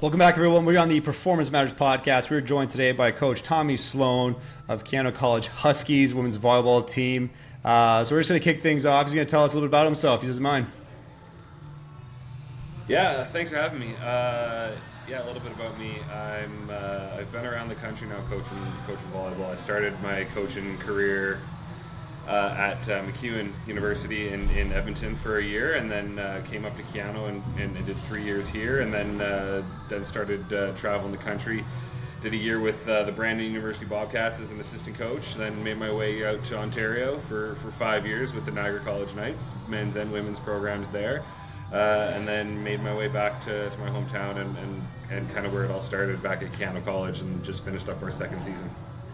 Welcome back, everyone. We're on the Performance Matters podcast. We're joined today by Coach Tommy Sloan of Keyano College Huskies women's volleyball team. So we're just going to kick things off. He's going to tell us a little bit about himself. He doesn't mind. Yeah, thanks for having me. A little bit about me. I've been around the country now coaching volleyball. I started my coaching career at MacEwan University in Edmonton for a year, and then came up to Keyano and did 3 years here, and then started traveling the country. Did a year with the Brandon University Bobcats as an assistant coach, then made my way out to Ontario for 5 years with the Niagara College Knights, men's and women's programs there, and then made my way back to my hometown and kind of where it all started back at Keyano College, and just finished up our second season.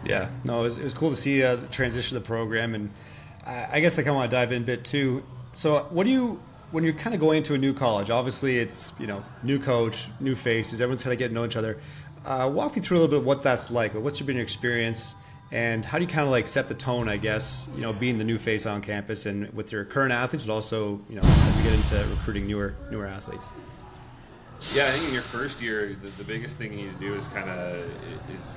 Yeah, no, it was cool to see the transition of the program, and I guess I kind of want to dive in a bit too. So when you're kind of going into a new college, obviously it's, new coach, new faces, everyone's kind of getting to know each other. Walk me through a little bit of what that's like. What's been your experience, and how do you kind of like set the tone, I guess, being the new face on campus and with your current athletes, but also, as you get into recruiting newer athletes? Yeah, I think in your first year, the biggest thing you need to do is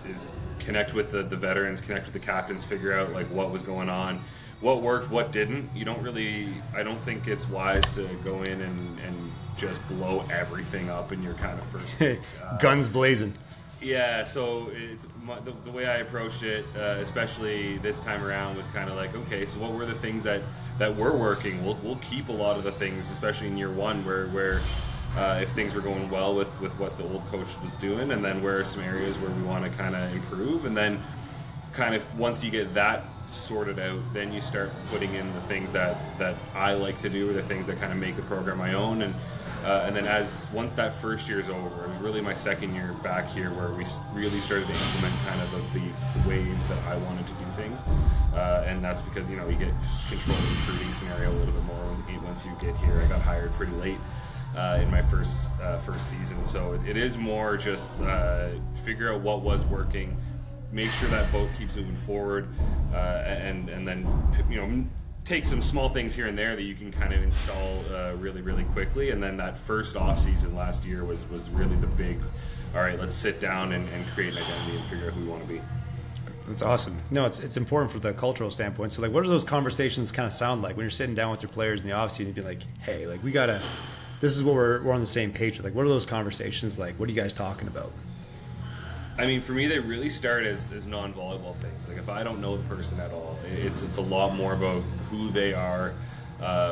is connect with the veterans, connect with the captains, figure out like what was going on, what worked, what didn't. I don't think it's wise to go in and just blow everything up in your kind of first guns blazing. Yeah, so the way I approached it, especially this time around, was kind of like, okay, so what were the things that were working? We'll keep a lot of the things, especially in year one, where if things were going well with what the old coach was doing, and then where are some areas where we want to kind of improve, and then kind of once you get that sorted out, then you start putting in the things that I like to do, or the things that kind of make the program my own, and then once that first year is over, it was really my second year back here where we really started to implement kind of the ways that I wanted to do things, and that's because you get just control the recruiting scenario a little bit more once you get here. I got hired pretty late in my first season, so it is more just figure out what was working, make sure that boat keeps moving forward, and then take some small things here and there that you can kind of install really, really quickly. And then that first off season last year was really the big, all right, let's sit down and create an identity and figure out who we want to be. That's awesome. No, it's important for the cultural standpoint. So like, what do those conversations kind of sound like when you're sitting down with your players in the off season and be like, hey, like this is what we're on the same page with. Like, what are those conversations like? What are you guys talking about? I mean, for me, they really start as non-volleyball things. Like, if I don't know the person at all, it's a lot more about who they are,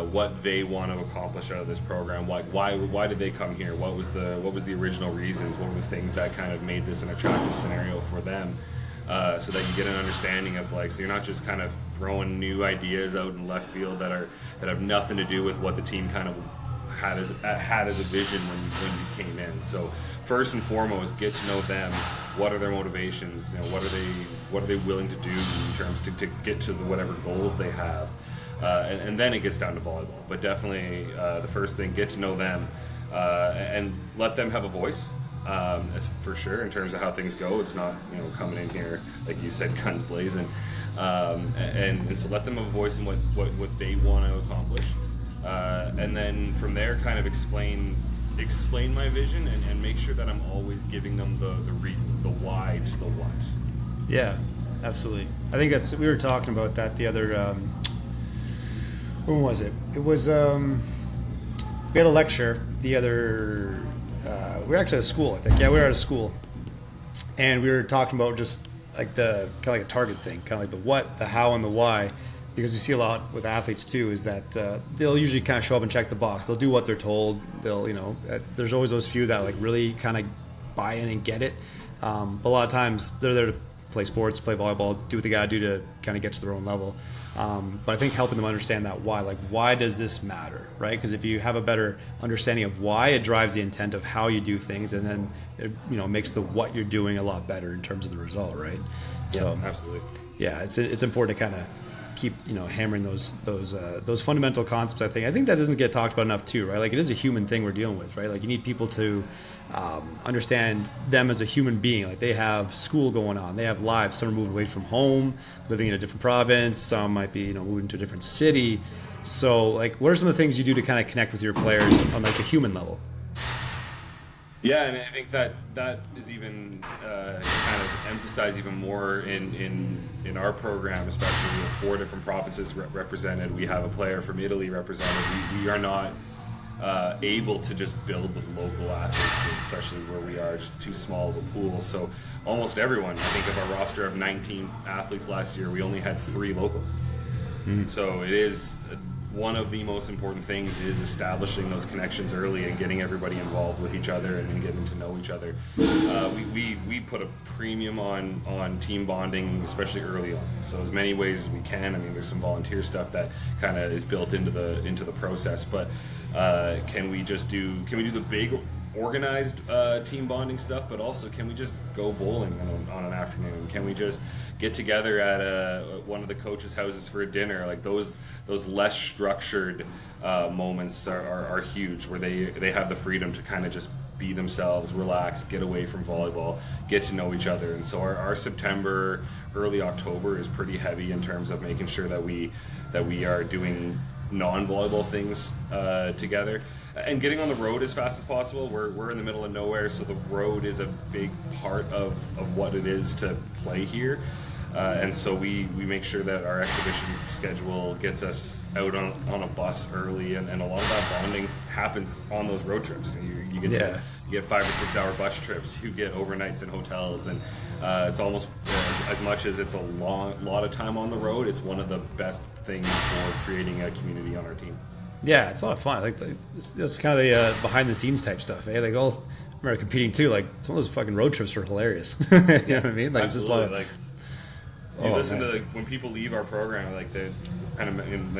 what they want to accomplish out of this program. Why did they come here? What was the original reasons? What were the things that kind of made this an attractive scenario for them? So that you get an understanding of so you're not just kind of throwing new ideas out in left field that have nothing to do with what the team kind of had as a vision when you came in. So first and foremost, get to know them. What are their motivations? What are they willing to do in terms to get to whatever goals they have? And then it gets down to volleyball. But definitely the first thing, get to know them and let them have a voice. That's for sure in terms of how things go. It's not coming in here like you said, guns blazing, and so let them have a voice in what they want to accomplish. And then from there, kind of explain my vision and make sure that I'm always giving them the reasons, the why to the what. Yeah, absolutely. I think we were talking about that the other, when was it? It was, we had a lecture the other, we were actually at a school, I think. Yeah, we were at a school. And we were talking about just like kind of like a target thing, kind of like the what, the how, and the why. Because we see a lot with athletes too, is that they'll usually kind of show up and check the box. They'll do what they're told. They'll, there's always those few that like really kind of buy in and get it. But a lot of times they're there to play sports, play volleyball, do what they gotta do to kind of get to their own level. But I think helping them understand that why, like why does this matter, right? Because if you have a better understanding of why, it drives the intent of how you do things, and then it makes the what you're doing a lot better in terms of the result, right? Yeah, so absolutely. Yeah, it's important to kind of keep hammering those fundamental concepts. I think that doesn't get talked about enough too, right? Like it is a human thing we're dealing with, right? Like you need people to understand them as a human being. Like they have school going on, they have lives. Some are moving away from home, living in a different province. Some might be moving to a different city. So like, what are some of the things you do to kind of connect with your players on like a human level? Yeah, and I think that is even kind of emphasized even more in our program, especially. We have 4 different provinces represented. We have a player from Italy represented. We are not able to just build with local athletes, especially where we are just too small of a pool. So almost everyone, I think of our roster of 19 athletes last year, we only had 3 locals. So it is one of the most important things is establishing those connections early and getting everybody involved with each other and getting to know each other. We put a premium on team bonding, especially early on. So as many ways as we can. I mean, there's some volunteer stuff that kind of is built into the process, but can we do the big organized team bonding stuff, but also can we just go bowling on an afternoon? Can we just get together at one of the coaches' houses for a dinner? Like those less structured moments are huge, where they have the freedom to kind of just be themselves, relax, get away from volleyball, get to know each other. And so our September, early October is pretty heavy in terms of making sure that we are doing non-volleyball things together and getting on the road as fast as possible. We're in the middle of nowhere, so the road is a big part of what it is to play here. And so we make sure that our exhibition schedule gets us out on a bus early, and a lot of that bonding happens on those road trips. You get 5 or 6 hour bus trips, you get overnights in hotels, and it's almost as much as it's a lot of time on the road. It's one of the best things for creating a community on our team. Yeah, it's a lot of fun. Like it's kind of the behind the scenes type stuff. Eh? Like I remember competing too. Like some of those fucking road trips were hilarious. You know what I mean? Like it's just a lot of, like you listen to when people leave our program, like they're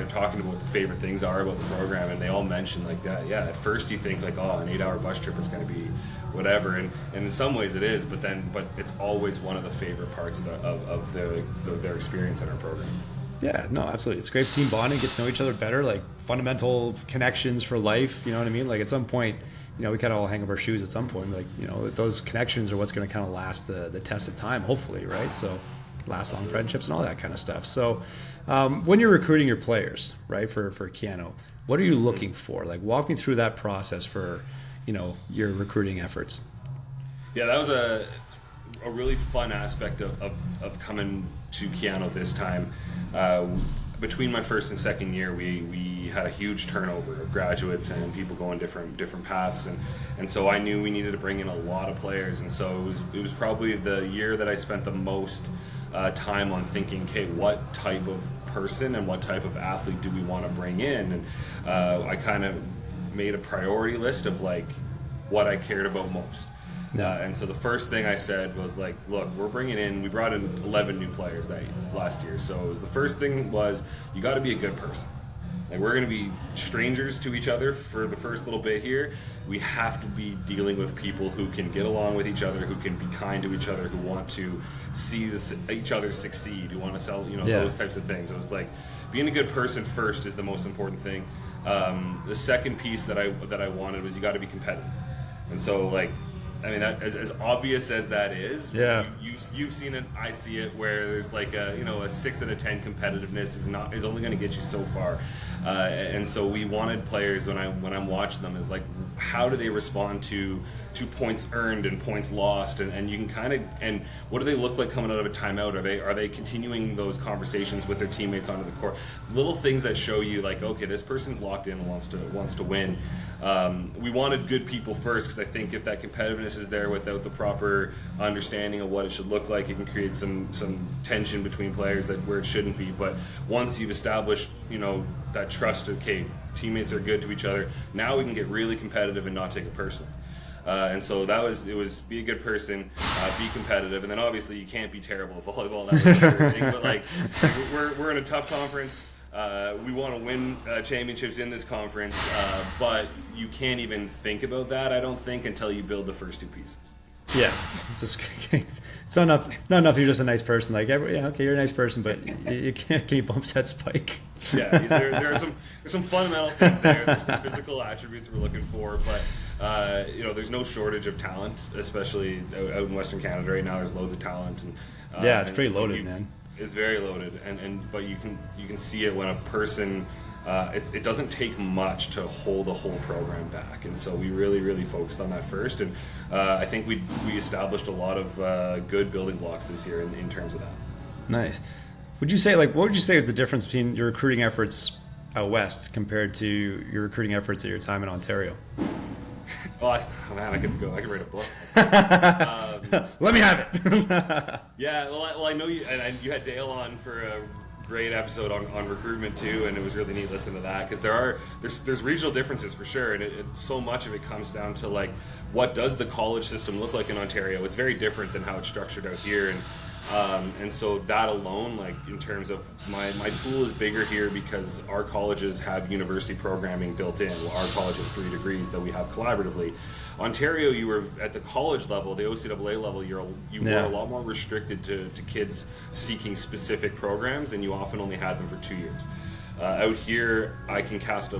talking about what the favorite things are about the program, and they all mention like that. Yeah, at first you think like, oh, an 8 hour bus trip is going to be whatever, and in some ways it is, but it's always one of the favorite parts of their experience in our program. Yeah, no, absolutely. It's great for team bonding, get to know each other better, like fundamental connections for life. You know what I mean? Like at some point, we kind of all hang up our shoes at some point. Like, those connections are what's going to kind of last the test of time, hopefully, right? So last long friendships and all that kind of stuff. So when you're recruiting your players, right, for Keyano, what are you looking for? Like walk me through that process for, your recruiting efforts. Yeah, that was a really fun aspect of coming to Keyano this time. Between my first and second year, we had a huge turnover of graduates and people going different paths, and so I knew we needed to bring in a lot of players, and so it was probably the year that I spent the most time on thinking, okay, what type of person and what type of athlete do we want to bring in, and I kind of made a priority list of like what I cared about most. And so the first thing I said was like, look, we brought in 11 new players last year. So the first thing was, you got to be a good person. Like we're going to be strangers to each other for the first little bit here. We have to be dealing with people who can get along with each other, who can be kind to each other, who want to see each other succeed, who want to sell, those types of things. So it's like being a good person first is the most important thing. The second piece that I wanted was you got to be competitive. And so like, I mean, that, as obvious as that is, yeah. You've seen it, I see it, where there's like a 6 out of 10 competitiveness is only going to get you so far, and so we wanted players when I'm watching them is like, how do they respond to points earned and points lost, and you can kind of, and what do they look like coming out of a timeout? Are they continuing those conversations with their teammates onto the court? Little things that show you like, okay, this person's locked in and wants to win. We wanted good people first, because I think if that competitiveness is there without the proper understanding of what it should look like, it can create some tension between players where it shouldn't be. But once you've established that trust, okay, teammates are good to each other, now we can get really competitive and not take it personally. And so it was be a good person, be competitive, and then obviously you can't be terrible at volleyball. That was everything. But like we're in a tough conference. We want to win championships in this conference, but you can't even think about that, I don't think, until you build the first 2 pieces. Yeah, it's not enough. You're just a nice person. Like, okay, you're a nice person, but you can't. Can you bump that spike? Yeah, there are some fundamental things there. There's some physical attributes we're looking for, but there's no shortage of talent, especially out in Western Canada right now. There's loads of talent, and yeah, it's pretty loaded, man. It's very loaded, but you can see it when a person. It doesn't take much to hold a whole program back, and so we really focused on that first, and I think we established a lot of good building blocks this year in terms of that. Nice. Would you say, what would you say is the difference between your recruiting efforts out west compared to your recruiting efforts at your time in Ontario? Oh, I could write a book. Let me have it. Yeah, well, I know you, and you had Dale on for a great episode on recruitment too, and it was really neat listening to that, because there's regional differences for sure, and so much of it comes down to like, what does the college system look like in Ontario? It's very different than how it's structured out here, and so that alone, like in terms of my pool is bigger here because our colleges have university programming built in. Well, our college has 3 degrees that we have collaboratively. Ontario, you were at the college level, the OCAA level, you were a lot more restricted to kids seeking specific programs, and you often only had them for 2 years. Out here, I can cast a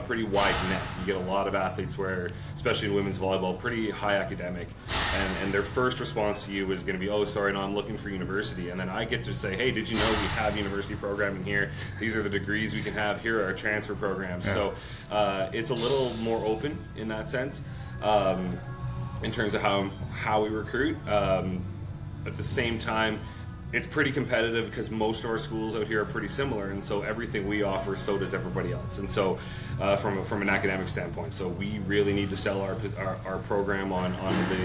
pretty wide net. You get a lot of athletes where, especially in women's volleyball, pretty high academic, and their first response to you is going to be, oh, sorry, no, I'm looking for university. And then I get to say, hey, did you know we have university programming here? These are the degrees we can have. Here are our transfer programs. Yeah. So it's a little more open in that sense, in terms of how we recruit. At the same time, it's pretty competitive because most of our schools out here are pretty similar, and so everything we offer, so does everybody else. And so from an academic standpoint, so we really need to sell our program on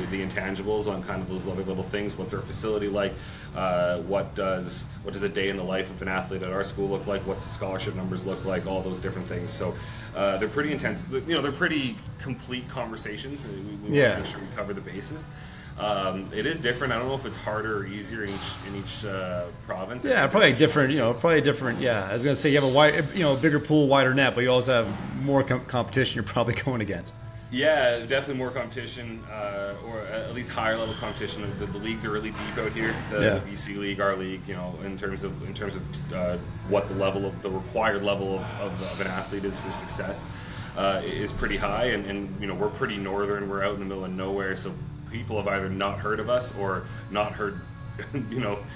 the intangibles, on kind of those other little things. What's our facility like? What does a day in the life of an athlete at our school look like? What's the scholarship numbers look like? All those different things. So they're pretty intense. They're pretty complete conversations, and we want to make sure we cover the bases. It is different. I don't know if it's harder or easier in each province. Yeah, probably different. Probably different. Yeah, I was gonna say you have a bigger pool, wider net, but you also have more competition you're probably going against. Yeah, definitely more competition, or at least higher level competition. The leagues are really deep out here. The BC League, our league, in terms of what the required level of an athlete is for success, is pretty high, and we're pretty northern. We're out in the middle of nowhere, so people have either not heard of us or not heard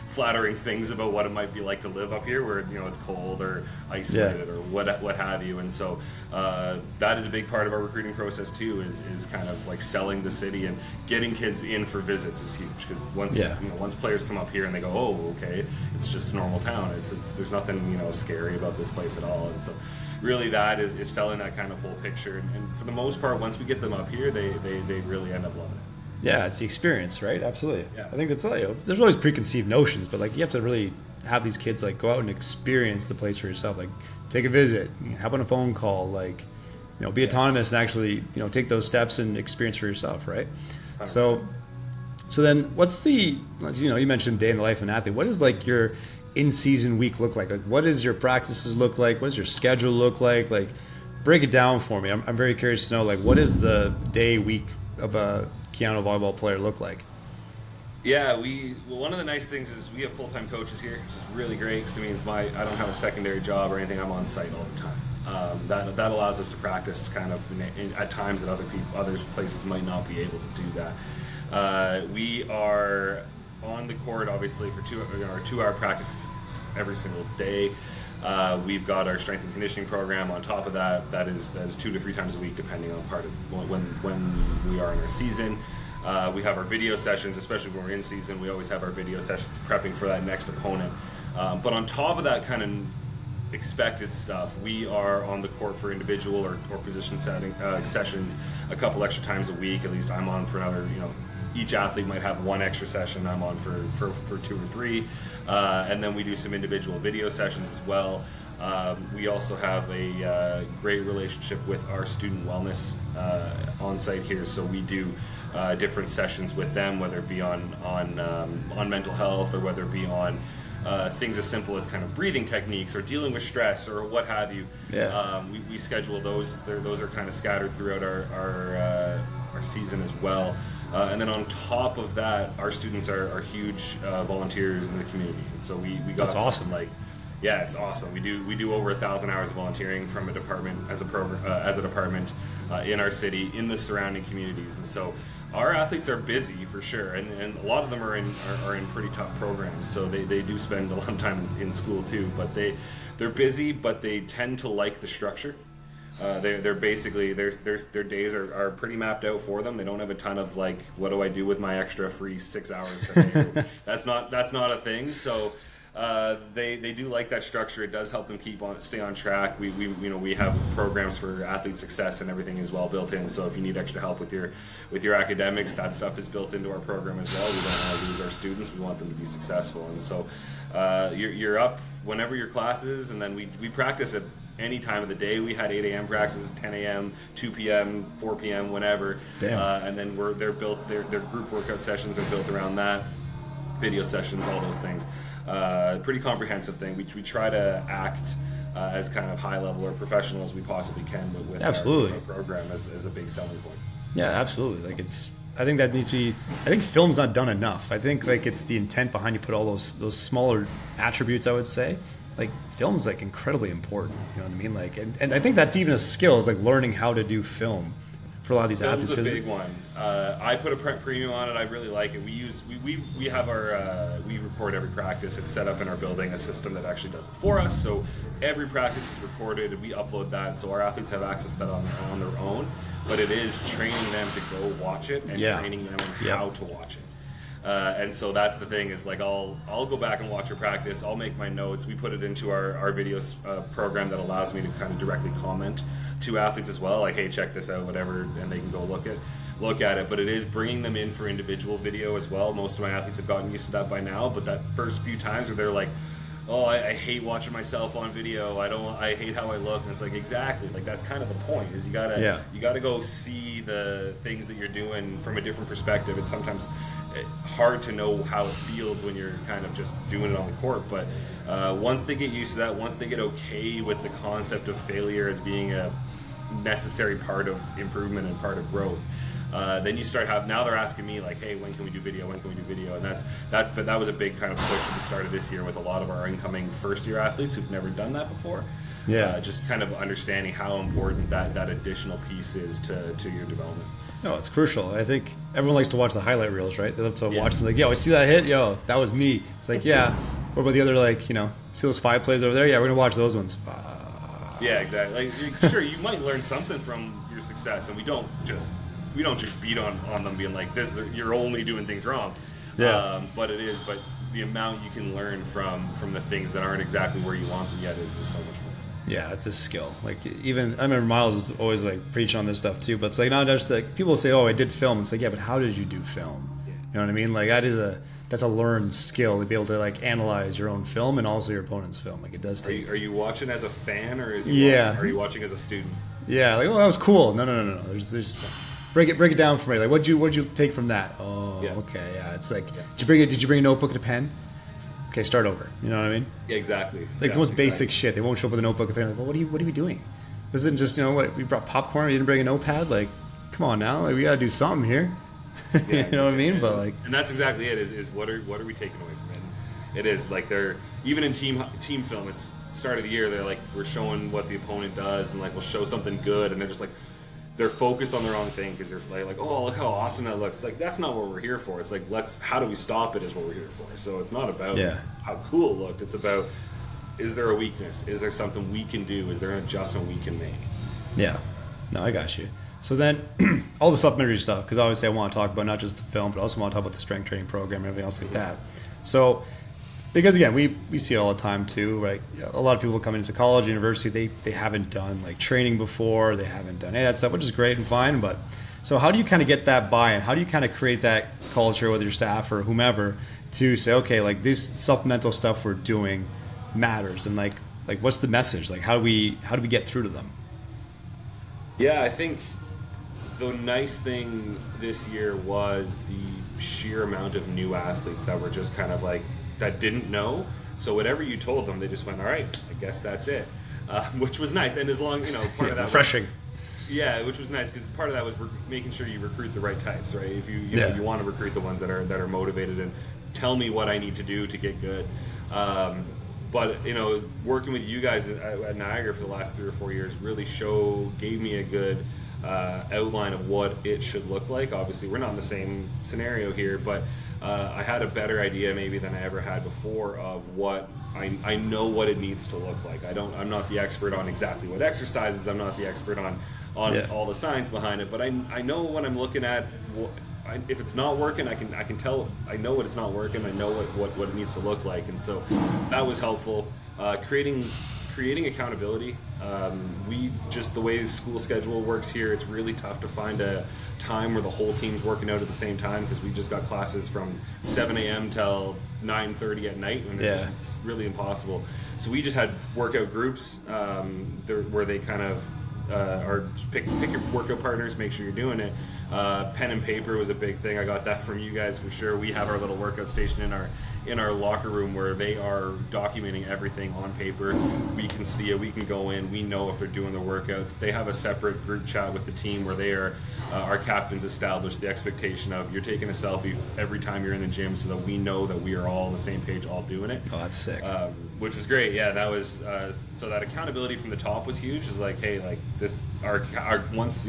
flattering things about what it might be like to live up here, where it's cold or isolated or what have you. And so that is a big part of our recruiting process too, is kind of like selling the city, and getting kids in for visits is huge, because once players come up here and they go, oh, okay, it's just a normal town, it's there's nothing scary about this place at all. And so really that is selling that kind of whole picture, and for the most part, once we get them up here, they really end up loving it. Yeah, it's the experience, right? Absolutely. Yeah. I think that's there's always preconceived notions, but you have to really have these kids go out and experience the place for yourself. Take a visit, hop on a phone call, be autonomous and actually take those steps and experience for yourself, right? 100%. So then what's the you mentioned day in the life of an athlete. What does your in-season week look like? What does your practices look like? What does your schedule look like? Break it down for me. I'm very curious to know what is the day, week of a Keyano volleyball player look like? Yeah, one of the nice things is we have full-time coaches here, which is really great, because it means I don't have a secondary job or anything. I'm on site all the time. That allows us to practice kind of at times that other places might not be able to do that. We are on the court obviously for 2-hour practice every single day. We've got our strength and conditioning program on top of that. That is 2 to 3 times a week, depending on part of when we are in our season. We have our video sessions, especially when we're in season. We always have our video sessions prepping for that next opponent. But on top of that kind of expected stuff, we are on the court for individual or position setting sessions a couple extra times a week. At least I'm on for another, each athlete might have 1 extra session. I'm on for 2 or 3. And then we do some individual video sessions as well. We also have a great relationship with our student wellness on site here. So we do different sessions with them, whether it be on mental health, or whether it be on things as simple as kind of breathing techniques or dealing with stress or what have you. Yeah. We schedule those. Those are kind of scattered throughout our season as well. And then on top of that, our students are huge volunteers in the community. And so we got That's awesome. Yeah, it's awesome. We do over 1,000 hours of volunteering from a department as a program as a department in our city, in the surrounding communities, and so our athletes are busy for sure, and a lot of them are in pretty tough programs, so they do spend a lot of time in school too. But they're busy, but they tend to like the structure. They're basically their days are pretty mapped out for them. They don't have a ton of like, what do I do with my extra free 6 hours today? That's not a thing. So they do like that structure. It does help them stay on track. We have programs for athlete success and everything is well built in. So if you need extra help with your academics, that stuff is built into our program as well. We don't want to lose our students. We want them to be successful. And so you're up whenever your class is, and then we practice at any time of the day. We had 8 a.m. practices, 10 a.m., 2 p.m., 4 p.m., whenever. And then their group workout sessions are built around that, video sessions, all those things. Pretty comprehensive thing. We try to act as kind of high level or professional as we possibly can, but with absolutely our program as a big selling point. Yeah, absolutely. Like I think that needs to be. I think film's not done enough. I think like it's the intent behind you put all those smaller attributes. I would say, like film's like incredibly important. You know what I mean? Like, and I think that's even a skill is like learning how to do film for a lot of these athletes. Film's a big one. I put a premium on it. I really like it. We have our we record every practice. It's set up in our building, a system that actually does it for us. So every practice is recorded, and we upload that. So our athletes have access to that on their own. But it is training them to go watch it and training them on how to watch it. And so that's the thing is like I'll go back and watch a practice. I'll make my notes. We put it into our videos program that allows me to kind of directly comment to athletes as well, like, hey, check this out, whatever, and they can go look at it. But it is bringing them in for individual video as well. Most of my athletes have gotten used to that by now, but that first few times where they're like, oh, I hate watching myself on video. I hate how I look. And it's like, exactly, like that's kind of the point is you gotta go see the things that you're doing from a different perspective. It's sometimes hard to know how it feels when you're kind of just doing it on the court. But once they get used to that, once they get okay with the concept of failure as being a necessary part of improvement and part of growth, then you start now they're asking me like, hey, when can we do video, and but that was a big kind of push at the start of this year with a lot of our incoming first year athletes who've never done that before. Just kind of understanding how important that additional piece is to your development. No, it's crucial. I think everyone likes to watch the highlight reels, right? They love to watch them like, yo, I see that hit, yo, that was me. It's like, yeah. What about the other, like, see those 5 plays over there? Yeah, we're gonna watch those ones. Yeah, exactly. Like, sure, you might learn something from your success, and we don't just beat on them being like, you're only doing things wrong. But the amount you can learn from the things that aren't exactly where you want them yet is so much more. Yeah, it's a skill. Like even I remember Miles was always like preaching on this stuff too. But it's like not just like people say, "Oh, I did film." It's like, yeah, but how did you do film? You know what I mean? Like that's a learned skill to be able to like analyze your own film and also your opponent's film. Like it does take. Are you watching as a fan or are you watching as a student? Yeah, like, oh, that was cool. No. There's break it down for me. Like what'd you take from that? Oh, okay, yeah. It's like did you bring a notebook and a pen? Okay, start over. You know what I mean? Yeah, exactly. Like the most basic shit. They won't show up with a notebook and pen. Like, well, what are we doing? This isn't just we brought popcorn. We didn't bring a notepad. Like, come on now. Like, we gotta do something here. You know what I mean? But like, and that's exactly it. Is what are we taking away from it? It is like they're even in team film. It's start of the year. They're like we're showing what the opponent does, and like we'll show something good, and they're just like. They're focused on the wrong thing because they're like, oh, look how awesome that looks. Like, that's not what we're here for. It's like, how do we stop it is what we're here for. So it's not about how cool it looked. It's about, is there a weakness? Is there something we can do? Is there an adjustment we can make? Yeah. No, I got you. So then all the supplementary stuff, because obviously I want to talk about not just the film, but I also want to talk about the strength training program and everything else like that. So because again, we see it all the time too, right? A lot of people come into college, university, they haven't done like training before, they haven't done any of that stuff, which is great and fine. But so how do you kind of get that buy-in? How do you kind of create that culture with your staff or whomever to say, okay, like this supplemental stuff we're doing matters, and like what's the message? Like how do we get through to them? Yeah, I think the nice thing this year was the sheer amount of new athletes that were just kind of like that didn't know. So whatever you told them, they just went, all right, I guess that's it, which was nice. And as long, part of that refreshing. Which was nice because part of that was making sure you recruit the right types, right? If you want to recruit the ones that are motivated and tell me what I need to do to get good. But working with you guys at Niagara for the last 3 or 4 years really gave me a good outline of what it should look like. Obviously, we're not in the same scenario here, but I had a better idea maybe than I ever had before of what I know what it needs to look like. I'm not the expert on exactly what exercises. I'm not the expert on all the science behind it, but I know when I'm looking at if it's not working, I can tell. I know what it's not working. I know what it needs to look like, and so that was helpful. Creating accountability. The way the school schedule works here, it's really tough to find a time where the whole team's working out at the same time, because we just got classes from 7 a.m. till 9:30 at night, and it's really impossible. So we just had workout groups where they kind of or pick your workout partners, make sure you're doing it. Pen and paper was a big thing. I got that from you guys for sure. We have our little workout station in our locker room where they are documenting everything on paper. We can see it. We can go in. We know if they're doing the workouts. They have a separate group chat with the team where they are our captains established the expectation of you're taking a selfie every time you're in the gym, so that we know that we are all on the same page, all doing it. Oh, that's sick. Which was great. Yeah, that was so that accountability from the top was huge. It's like, hey, like this, once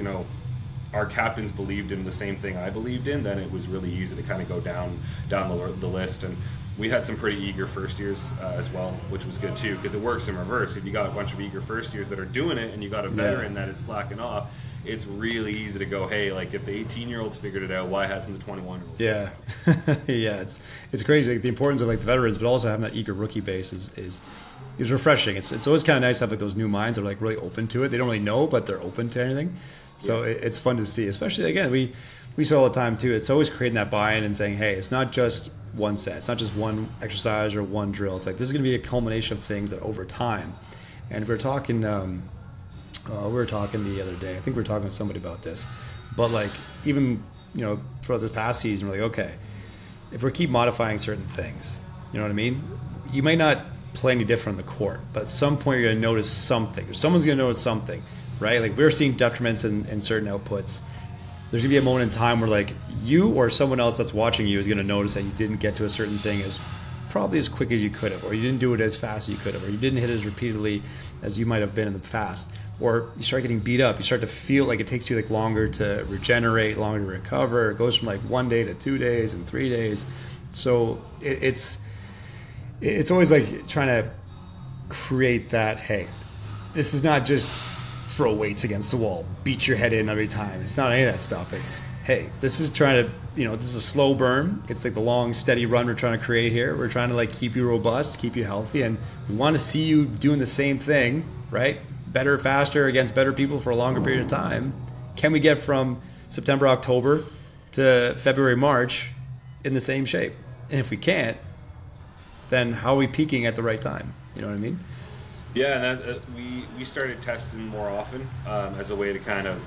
our captains believed in the same thing I believed in, then it was really easy to kind of go down the list. And we had some pretty eager first years as well, which was good too, because it works in reverse. If you got a bunch of eager first years that are doing it, and you got a veteran that is slacking off, it's really easy to go, hey, like if the 18-year-olds figured it out, why hasn't the 21-year-olds? Yeah, yeah, it's crazy. Like, the importance of like the veterans, but also having that eager rookie base is refreshing. It's always kind of nice to have like those new minds that are like really open to it. They don't really know, but they're open to anything. So it's fun to see. Especially, again, we see all the time too. It's always creating that buy-in and saying, hey, it's not just one set, it's not just one exercise or one drill. It's like this is going to be a culmination of things that over time. And we're talking. We were talking the other day. I think we were talking with somebody about this. But like even throughout the past season, we're like, okay, if we keep modifying certain things, you know what I mean? You might not play any different on the court, but at some point you're going to notice something, or someone's going to notice something, right? Like we're seeing detriments in certain outputs. There's going to be a moment in time where like you or someone else that's watching you is going to notice that you didn't get to a certain thing as probably as quick as you could have, or you didn't do it as fast as you could have, or you didn't hit it as repeatedly as you might have been in the past, or you start getting beat up. You start to feel like it takes you like longer to regenerate, longer to recover. It goes from like 1 day to 2 days and 3 days. So it's always like trying to create that, hey, this is not just throw weights against the wall, beat your head in every time. It's not any of that stuff. It's, hey, this is trying to, this is a slow burn. It's like the long, steady run we're trying to create here. We're trying to like keep you robust, keep you healthy, and we want to see you doing the same thing, right? Better, faster, against better people for a longer period of time. Can we get from September, October to February, March in the same shape? And if we can't, then how are we peaking at the right time? You know what I mean? Yeah, and that, we started testing more often as a way to kind of,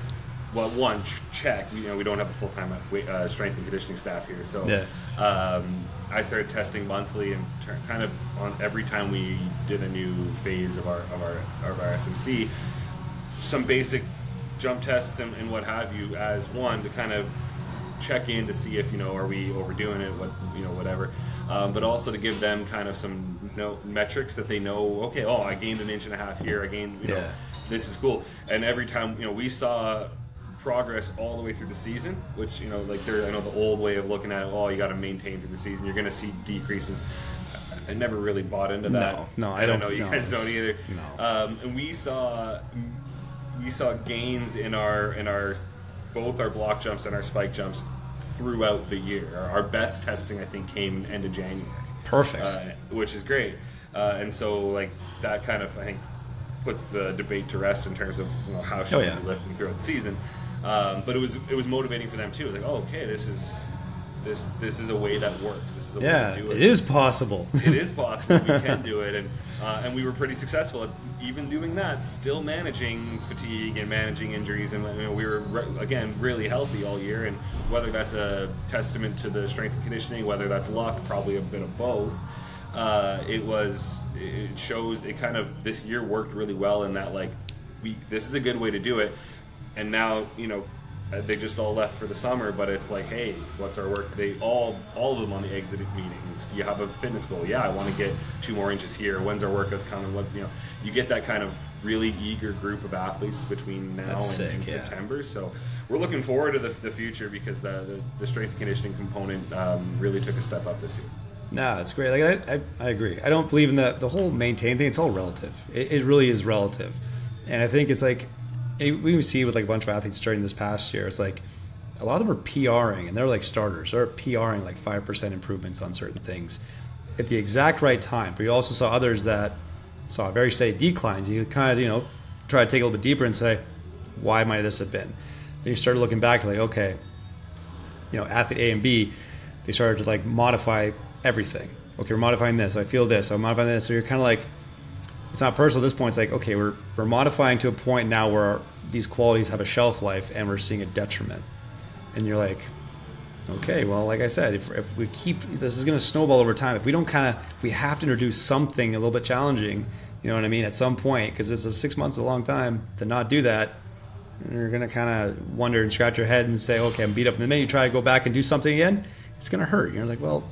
well, one, check. We don't have a full-time strength and conditioning staff here, so I started testing monthly and kind of on every time we did a new phase of our SMC, some basic jump tests and what have you, as one to kind of check in to see if are we overdoing it, whatever, but also to give them kind of some metrics that they know. Okay, I gained 1.5 inches here. I gained, this is cool. And every time we saw progress all the way through the season, which I know the old way of looking at it, you got to maintain through the season. You're going to see decreases. I never really bought into that. No, I don't know. You guys don't either. No. And we saw gains in our both our block jumps and our spike jumps throughout the year. Our best testing, I think, came end of January. Perfect. Which is great. And so like that kind of, I think, puts the debate to rest in terms of how should we be lifting throughout the season. But it was motivating for them too. It was like, okay, this is a way that works. This is a way to do it. It is possible. It is possible. We can do it, and we were pretty successful at even doing that. Still managing fatigue and managing injuries, and we were again really healthy all year. And whether that's a testament to the strength and conditioning, whether that's luck, probably a bit of both. It shows it kind of this year worked really well in that this is a good way to do it. And now, they just all left for the summer, but it's like, hey, what's our work? They all of them on the exit meetings. Do you have a fitness goal? Yeah, I want to get 2 more inches here. When's our workouts coming? What, you get that kind of really eager group of athletes between now and September. So we're looking forward to the future, because the strength and conditioning component really took a step up this year. No, it's great. Like I agree. I don't believe in the whole maintain thing. It's all relative. It really is relative, and I think it's like we even see with like a bunch of athletes starting this past year. It's like a lot of them are PRing, and they're like starters. They're PRing like 5% improvements on certain things at the exact right time. But you also saw others that saw very steady declines. You kind of try to take a little bit deeper and say, why might this have been? Then you started looking back like, okay, athlete A and B, they started to like modify everything. Okay, we're modifying this. I feel this. I'm modifying this. So you're kind of like, it's not personal at this point. It's like, okay, we're modifying to a point now where these qualities have a shelf life, and we're seeing a detriment. And you're like, okay, well, like I said, if we keep, this is going to snowball over time. If we don't we have to introduce something a little bit challenging, you know what I mean, at some point, because it's 6 months is a long time to not do that. You're going to kind of wonder and scratch your head and say, okay, I'm beat up. And the minute you try to go back and do something again, it's going to hurt. You're like, well,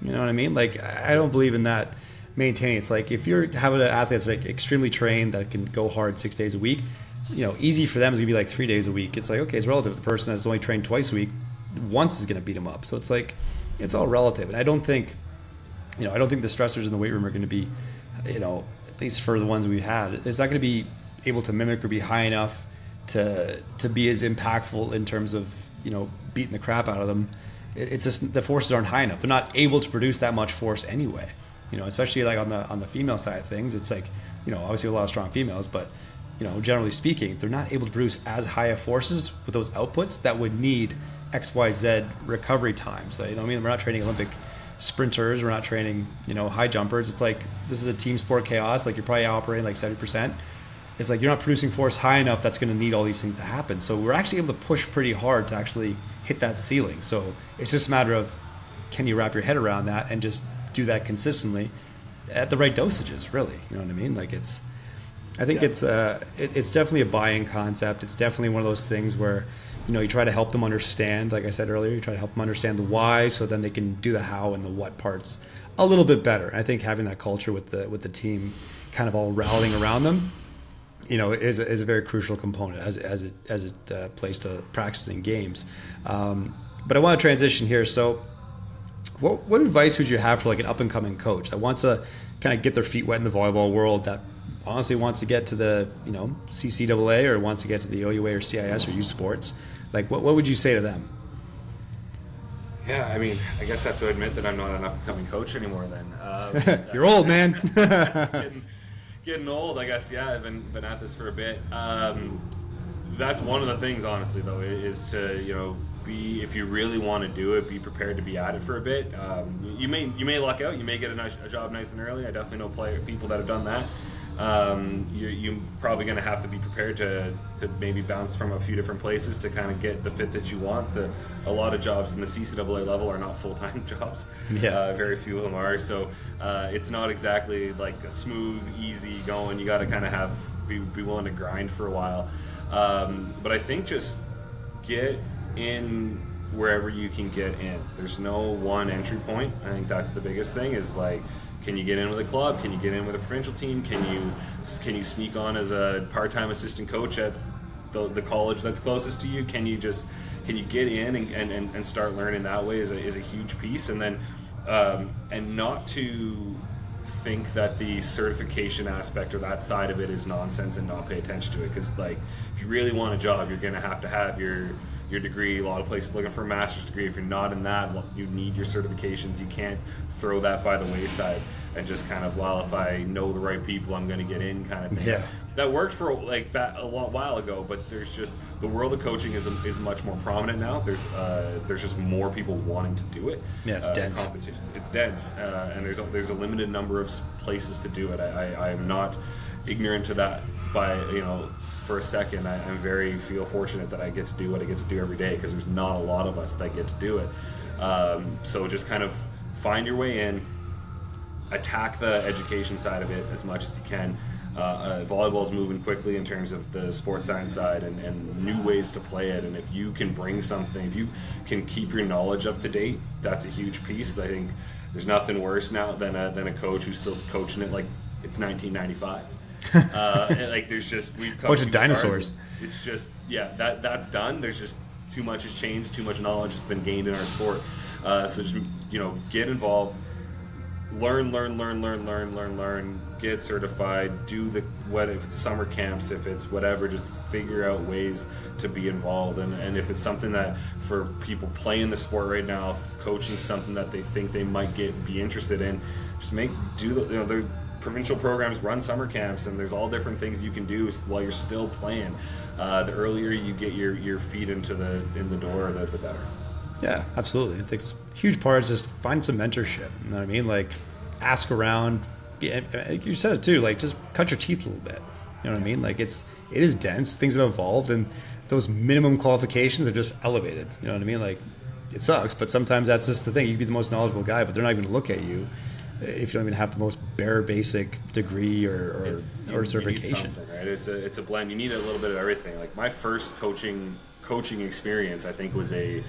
you know what I mean? Like, I don't believe in that maintaining. It's like if you're having an athlete that's like extremely trained that can go hard 6 days a week, easy for them is going to be like 3 days a week. It's like, okay, it's relative. The person that's only trained twice a week, once is going to beat them up. So it's like, it's all relative. And I don't think the stressors in the weight room are going to be, at least for the ones we've had, it's not going to be able to mimic or be high enough to be as impactful in terms of, beating the crap out of them. It's just the forces aren't high enough. They're not able to produce that much force anyway. Especially like on the female side of things, it's like, obviously a lot of strong females, but generally speaking, they're not able to produce as high of forces with those outputs that would need XYZ recovery time. So we're not training Olympic sprinters, we're not training high jumpers. It's like, this is a team sport chaos. Like, you're probably operating like 70%. It's like you're not producing force high enough that's going to need all these things to happen. So we're actually able to push pretty hard to actually hit that ceiling. So it's just a matter of, can you wrap your head around that and just do that consistently at the right dosages, really? You know what I mean? Like, I think it's definitely a buy-in concept. It's definitely one of those things where, you try to help them understand, like I said earlier, you try to help them understand the why, so then they can do the how and the what parts a little bit better. And I think having that culture with the team kind of all rallying around them, is a very crucial component as it plays to practicing games. But I want to transition here. So what advice would you have for like an up and coming coach that wants to kind of get their feet wet in the volleyball world, that honestly wants to get to the CCAA or wants to get to the OUA or CIS or U Sports? Like, what would you say to them? Yeah, I mean, I guess I have to admit that I'm not an up and coming coach anymore. Then you're old, man. Getting old, I guess. Yeah, I've been at this for a bit. That's one of the things, honestly, though, is to be, if you really want to do it, be prepared to be at it for a bit. You may luck out. You may get a job nice and early. I definitely know people that have done that. You're probably going to have to be prepared to maybe bounce from a few different places to kind of get the fit that you want. A lot of jobs in the CCAA level are not full-time jobs. Yeah. Very few of them are. So it's not exactly like a smooth, easy going. You got to kind of be willing to grind for a while. But I think just get in wherever you can get in. There's no one entry point. I think that's the biggest thing, is like, can you get in with a club? Can you get in with a provincial team? Can you sneak on as a part-time assistant coach at the college that's closest to you? Can you get in and start learning that way is a huge piece. And then and not to think that the certification aspect or that side of it is nonsense and not pay attention to it, because like, if you really want a job, you're going to have your degree. A lot of places looking for a master's degree. If you're not in that, you need your certifications. You can't throw that by the wayside and just kind of, well, if I know the right people, I'm going to get in, kind of thing. Yeah. That worked for like that a while ago, but there's just, the world of coaching is much more prominent now. There's just more people wanting to do it. Yeah, it's dense. Competition. It's dense, and there's a limited number of places to do it. I am not ignorant to that by for a second. I'm very feel fortunate that I get to do what I get to do every day, because there's not a lot of us that get to do it. So just kind of find your way in. attack the education side of it as much as you can. Volleyball is moving quickly in terms of the sports science side and new ways to play it. And if you can bring something, if you can keep your knowledge up to date, that's a huge piece. I think there's nothing worse now than a coach who's still coaching it like it's 1995. And like there's just we've come bunch of dinosaurs. It's just that's done. There's just too much has changed, too much knowledge has been gained in our sport. So just get involved. Learn, get certified, do if it's summer camps, if it's whatever, just figure out ways to be involved. And if it's something that for people playing the sport right now, if coaching something that they think they might be interested in, just the provincial programs run summer camps, and there's all different things you can do while you're still playing. The earlier you get your feet in the door, the better. Yeah, absolutely. I think it's a huge part is just find some mentorship. You know what I mean? Like, ask around. You said it too. Like, just cut your teeth a little bit. You know what I mean? Like, it is dense. Things have evolved, and those minimum qualifications are just elevated. You know what I mean? Like, it sucks, but sometimes that's just the thing. You can be the most knowledgeable guy, but they're not even going to look at you if you don't even have the most bare basic degree or certification. You need something, right? It's a blend. You need a little bit of everything. Like, my first coaching experience, I think, was a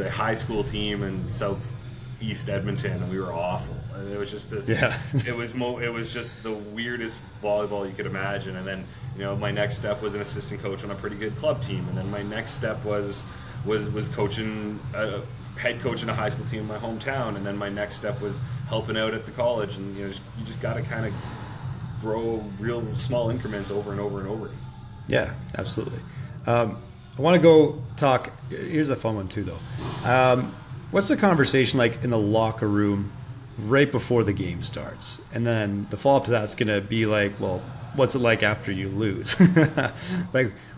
high school team in southeast Edmonton, and we were awful. And it was just this. Yeah. it was just the weirdest volleyball you could imagine. And then my next step was an assistant coach on a pretty good club team, and then my next step was coaching head coach in a high school team in my hometown, and then my next step was helping out at the college. And you just got to kind of grow real small increments over and over and over. Yeah, absolutely. I want to go talk. Here's a fun one too, though. What's the conversation like in the locker room right before the game starts? And then the follow-up to that's going to be like, well, what's it like after you lose?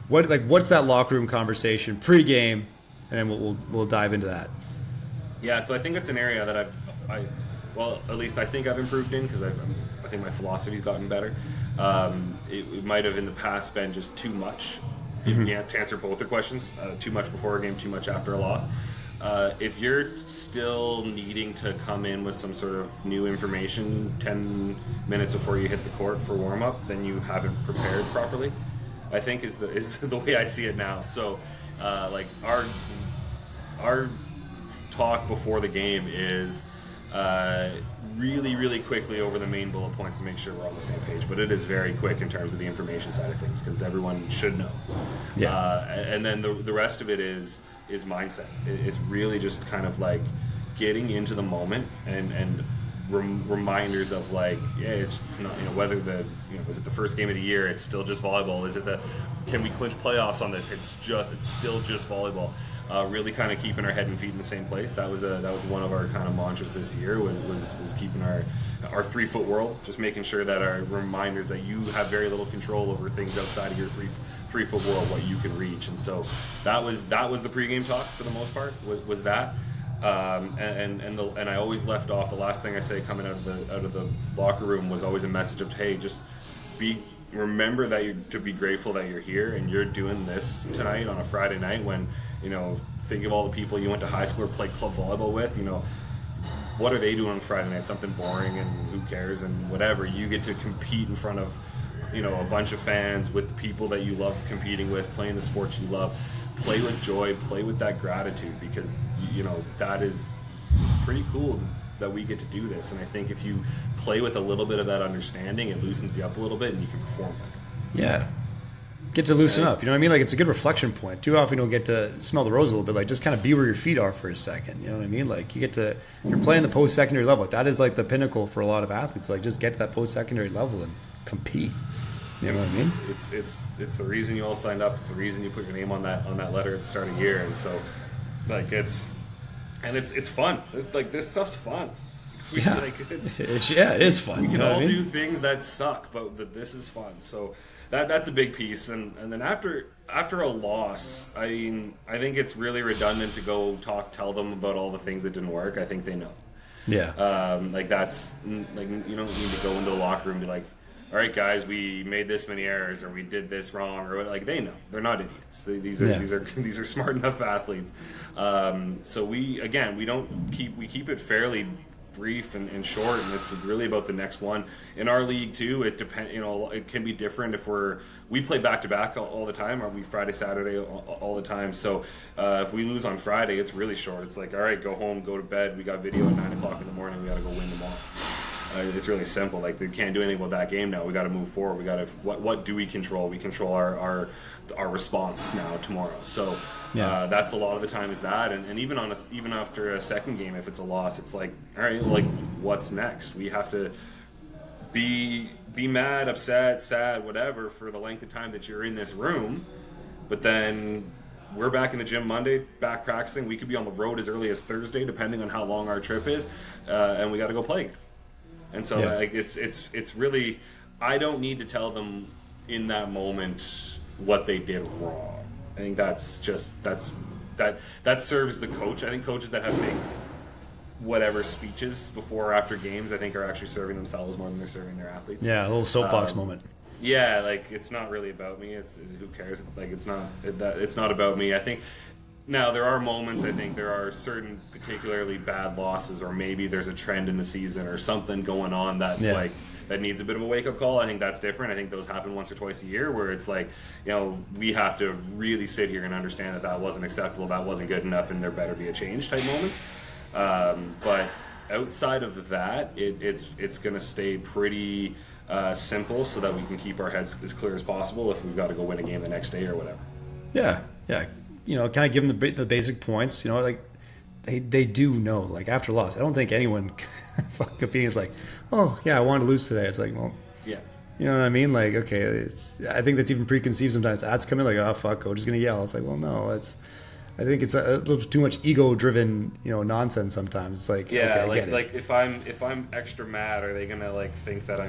What's that locker room conversation pre-game? And then we'll dive into that. Yeah, so I think it's an area that at least I think I've improved in, because I think my philosophy's gotten better. It might have in the past been just too much. Mm-hmm. Yeah, to answer both the questions, too much before a game, too much after a loss. If you're still needing to come in with some sort of new information 10 minutes before you hit the court for warm-up, then you haven't prepared properly, I think is the way I see it now. So like our talk before the game is really, really quickly over the main bullet points to make sure we're on the same page. But it is very quick in terms of the information side of things, because everyone should know. Yeah. And then the rest of it is mindset. It's really just kind of like getting into the moment and reminders of like, yeah, it's not, whether was it the first game of the year, it's still just volleyball. Is it can we clinch playoffs on this? It's still just volleyball. Really kind of keeping our head and feet in the same place. That was one of our kind of mantras this year was keeping our 3-foot world, just making sure that our reminders that you have very little control over things outside of your 3-foot world, what you can reach. And so that was the pregame talk for the most part was that. And I always left off, the last thing I say coming out of the locker room was always a message of, hey, just remember that to be grateful that you're here and you're doing this tonight on a Friday night when, think of all the people you went to high school or played club volleyball with, what are they doing on Friday night? Something boring, and who cares, and whatever. You get to compete in front of, a bunch of fans, with the people that you love competing with, playing the sports you love. Play with joy, play with that gratitude, because, it's pretty cool that we get to do this. And I think if you play with a little bit of that understanding, it loosens you up a little bit and you can perform better. Yeah. Get to loosen up. You know what I mean? Like, it's a good reflection point. Too often you don't get to smell the rose a little bit. Like, just kind of be where your feet are for a second. You know what I mean? Like, you're playing the post-secondary level. That is like the pinnacle for a lot of athletes. Like, just get to that post-secondary level and compete. You know what I mean? It's the reason you all signed up. It's the reason you put your name on that letter at the start of the year. And so, like, it's fun. This stuff's fun. It is fun. We can all do things that suck, but this is fun. So that's a big piece. And then after a loss, I think it's really redundant to go tell them about all the things that didn't work. I think they know. Yeah. That's like, you don't need to go into a locker room and be like, all right, guys, we made this many errors, or we did this wrong, or like, they know. They're not idiots. These are smart enough athletes. So we keep it fairly brief and short, and it's really about the next one. In our league too, it depend. It can be different if we play back to back all the time, or we Friday Saturday all the time. So if we lose on Friday, it's really short. It's like, all right, go home, go to bed. We got video at 9 o'clock in the morning. We got to go win tomorrow. It's really simple. Like, they can't do anything about that game now. We got to move forward. We got to what do we control? We control our response now tomorrow. So that's a lot of the time is that. And even even after a second game, if it's a loss, it's like, all right, like, what's next? We have to be mad, upset, sad, whatever for the length of time that you're in this room, but then we're back in the gym Monday, back practicing. We could be on the road as early as Thursday, depending on how long our trip is, and we got to go play again. And so like, it's really, I don't need to tell them in that moment what they did wrong. I think that serves the coach. I think coaches that have big whatever speeches before or after games, I think, are actually serving themselves more than they're serving their athletes. Yeah, a little soapbox moment. Yeah, like, it's not really about me. It's who cares? Like, it's not about me. I think now there are moments. I think there are certain particularly bad losses, or maybe there's a trend in the season or something going on that's like that needs a bit of a wake up call. I think that's different. I think those happen once or twice a year, where it's like, we have to really sit here and understand that wasn't acceptable, that wasn't good enough, and there better be a change type moments. But outside of that, it's going to stay pretty simple, so that we can keep our heads as clear as possible if we've got to go win a game the next day or whatever. Yeah. Kind of give them the basic points. Like, they do know. Like, after loss, I don't think anyone competing is like, oh yeah, I wanted to lose today. It's like, well, yeah. You know what I mean? Like, okay, I think that's even preconceived sometimes. Ads come in like, oh fuck, coach is gonna yell. It's like, well, no, I think it's a little too much ego-driven, nonsense sometimes. It's like, okay, I get it. Like, if I'm extra mad, are they gonna like think that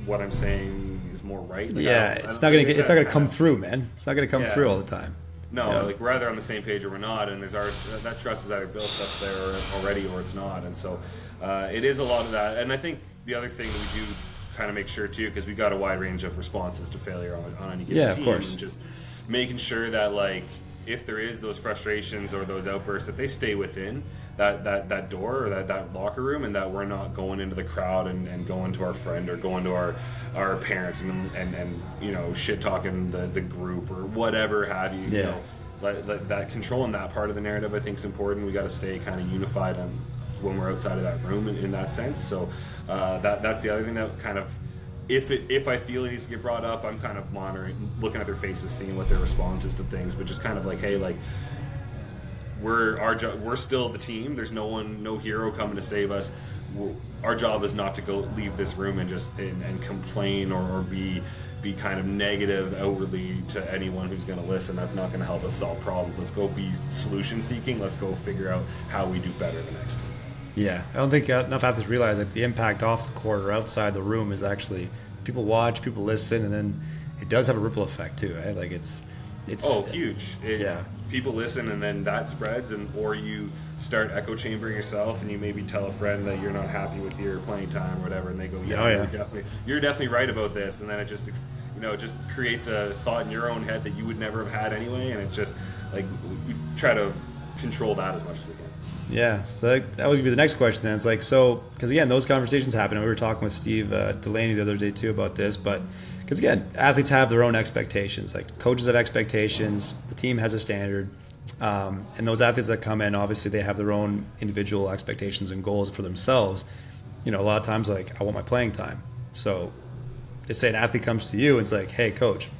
what I'm saying is more right? Like, it's not gonna come through, man. It's not gonna come through all the time. No, like, we're either on the same page or we're not, and that trust is either built up there already or it's not, and so it is a lot of that. And I think the other thing that we do kind of make sure too, because we got a wide range of responses to failure on any given team, of course, and just making sure that, like, if there is those frustrations or those outbursts, that they stay within that door or that locker room, and that we're not going into the crowd and going to our friend or going to our parents and shit talking the group or whatever have you. Yeah. That controlling that part of the narrative, I think, is important. We got to stay kind of unified when we're outside of that room in that sense. So that's the other thing that kind of, if I feel it needs to get brought up, I'm kind of monitoring, looking at their faces, seeing what their response is to things, but just kind of like, hey, like, we're still the team. There's no hero coming to save us. Our job is not to go leave this room and just and complain or be kind of negative outwardly to anyone who's going to listen. That's not going to help us solve problems. Let's go be solution seeking. Let's go figure out how we do better the next time. Yeah, I don't think enough athletes realize that the impact off the court or outside the room is actually people watch, people listen, and then it does have a ripple effect too, right? Like, it's huge. People listen, and then that spreads, or you start echo chambering yourself, and you maybe tell a friend that you're not happy with your playing time or whatever, and they go, you're definitely right about this, and then it just just creates a thought in your own head that you would never have had anyway, and it just, like, we try to control that as much as we can. Yeah, so that would be the next question then. It's like, so, because again, those conversations happen, and we were talking with Steve Delaney the other day too about this, but because again, athletes have their own expectations. Like, coaches have expectations, the team has a standard, and those athletes that come in, obviously they have their own individual expectations and goals for themselves. A lot of times, like, I want my playing time. So they say an athlete comes to you and it's like, hey coach,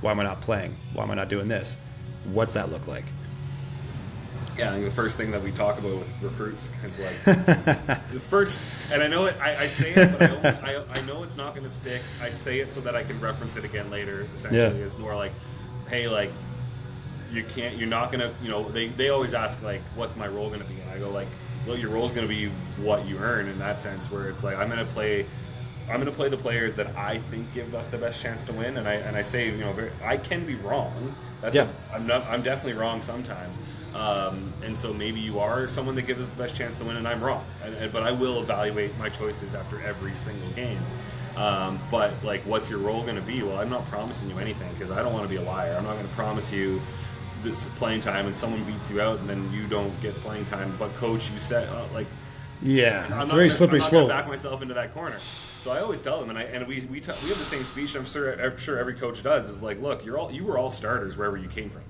why am I not playing? Why am I not doing this? What's that look like? Yeah, I think the first thing that we talk about with recruits is like the first, and I know it. I say it, but I know it's not going to stick. I say it so that I can reference it again later. Essentially, it's more like, hey, like, you're not going to, they always ask, like, what's my role going to be? And I go, like, well, your role's going to be what you earn, in that sense, where it's like, I'm going to play the players that I think give us the best chance to win, and I say, I can be wrong. I'm definitely wrong sometimes. And so maybe you are someone that gives us the best chance to win, and I'm wrong. But I will evaluate my choices after every single game. But, like, what's your role going to be? Well, I'm not promising you anything, because I don't want to be a liar. I'm not going to promise you this playing time, and someone beats you out, and then you don't get playing time. But coach, you said, like, Yeah, I'm it's not a very gonna, slippery I'm not gonna slope. back myself into that corner. So I always tell them, and we have the same speech. I'm sure every coach does. Is like, look, you were all starters wherever you came from.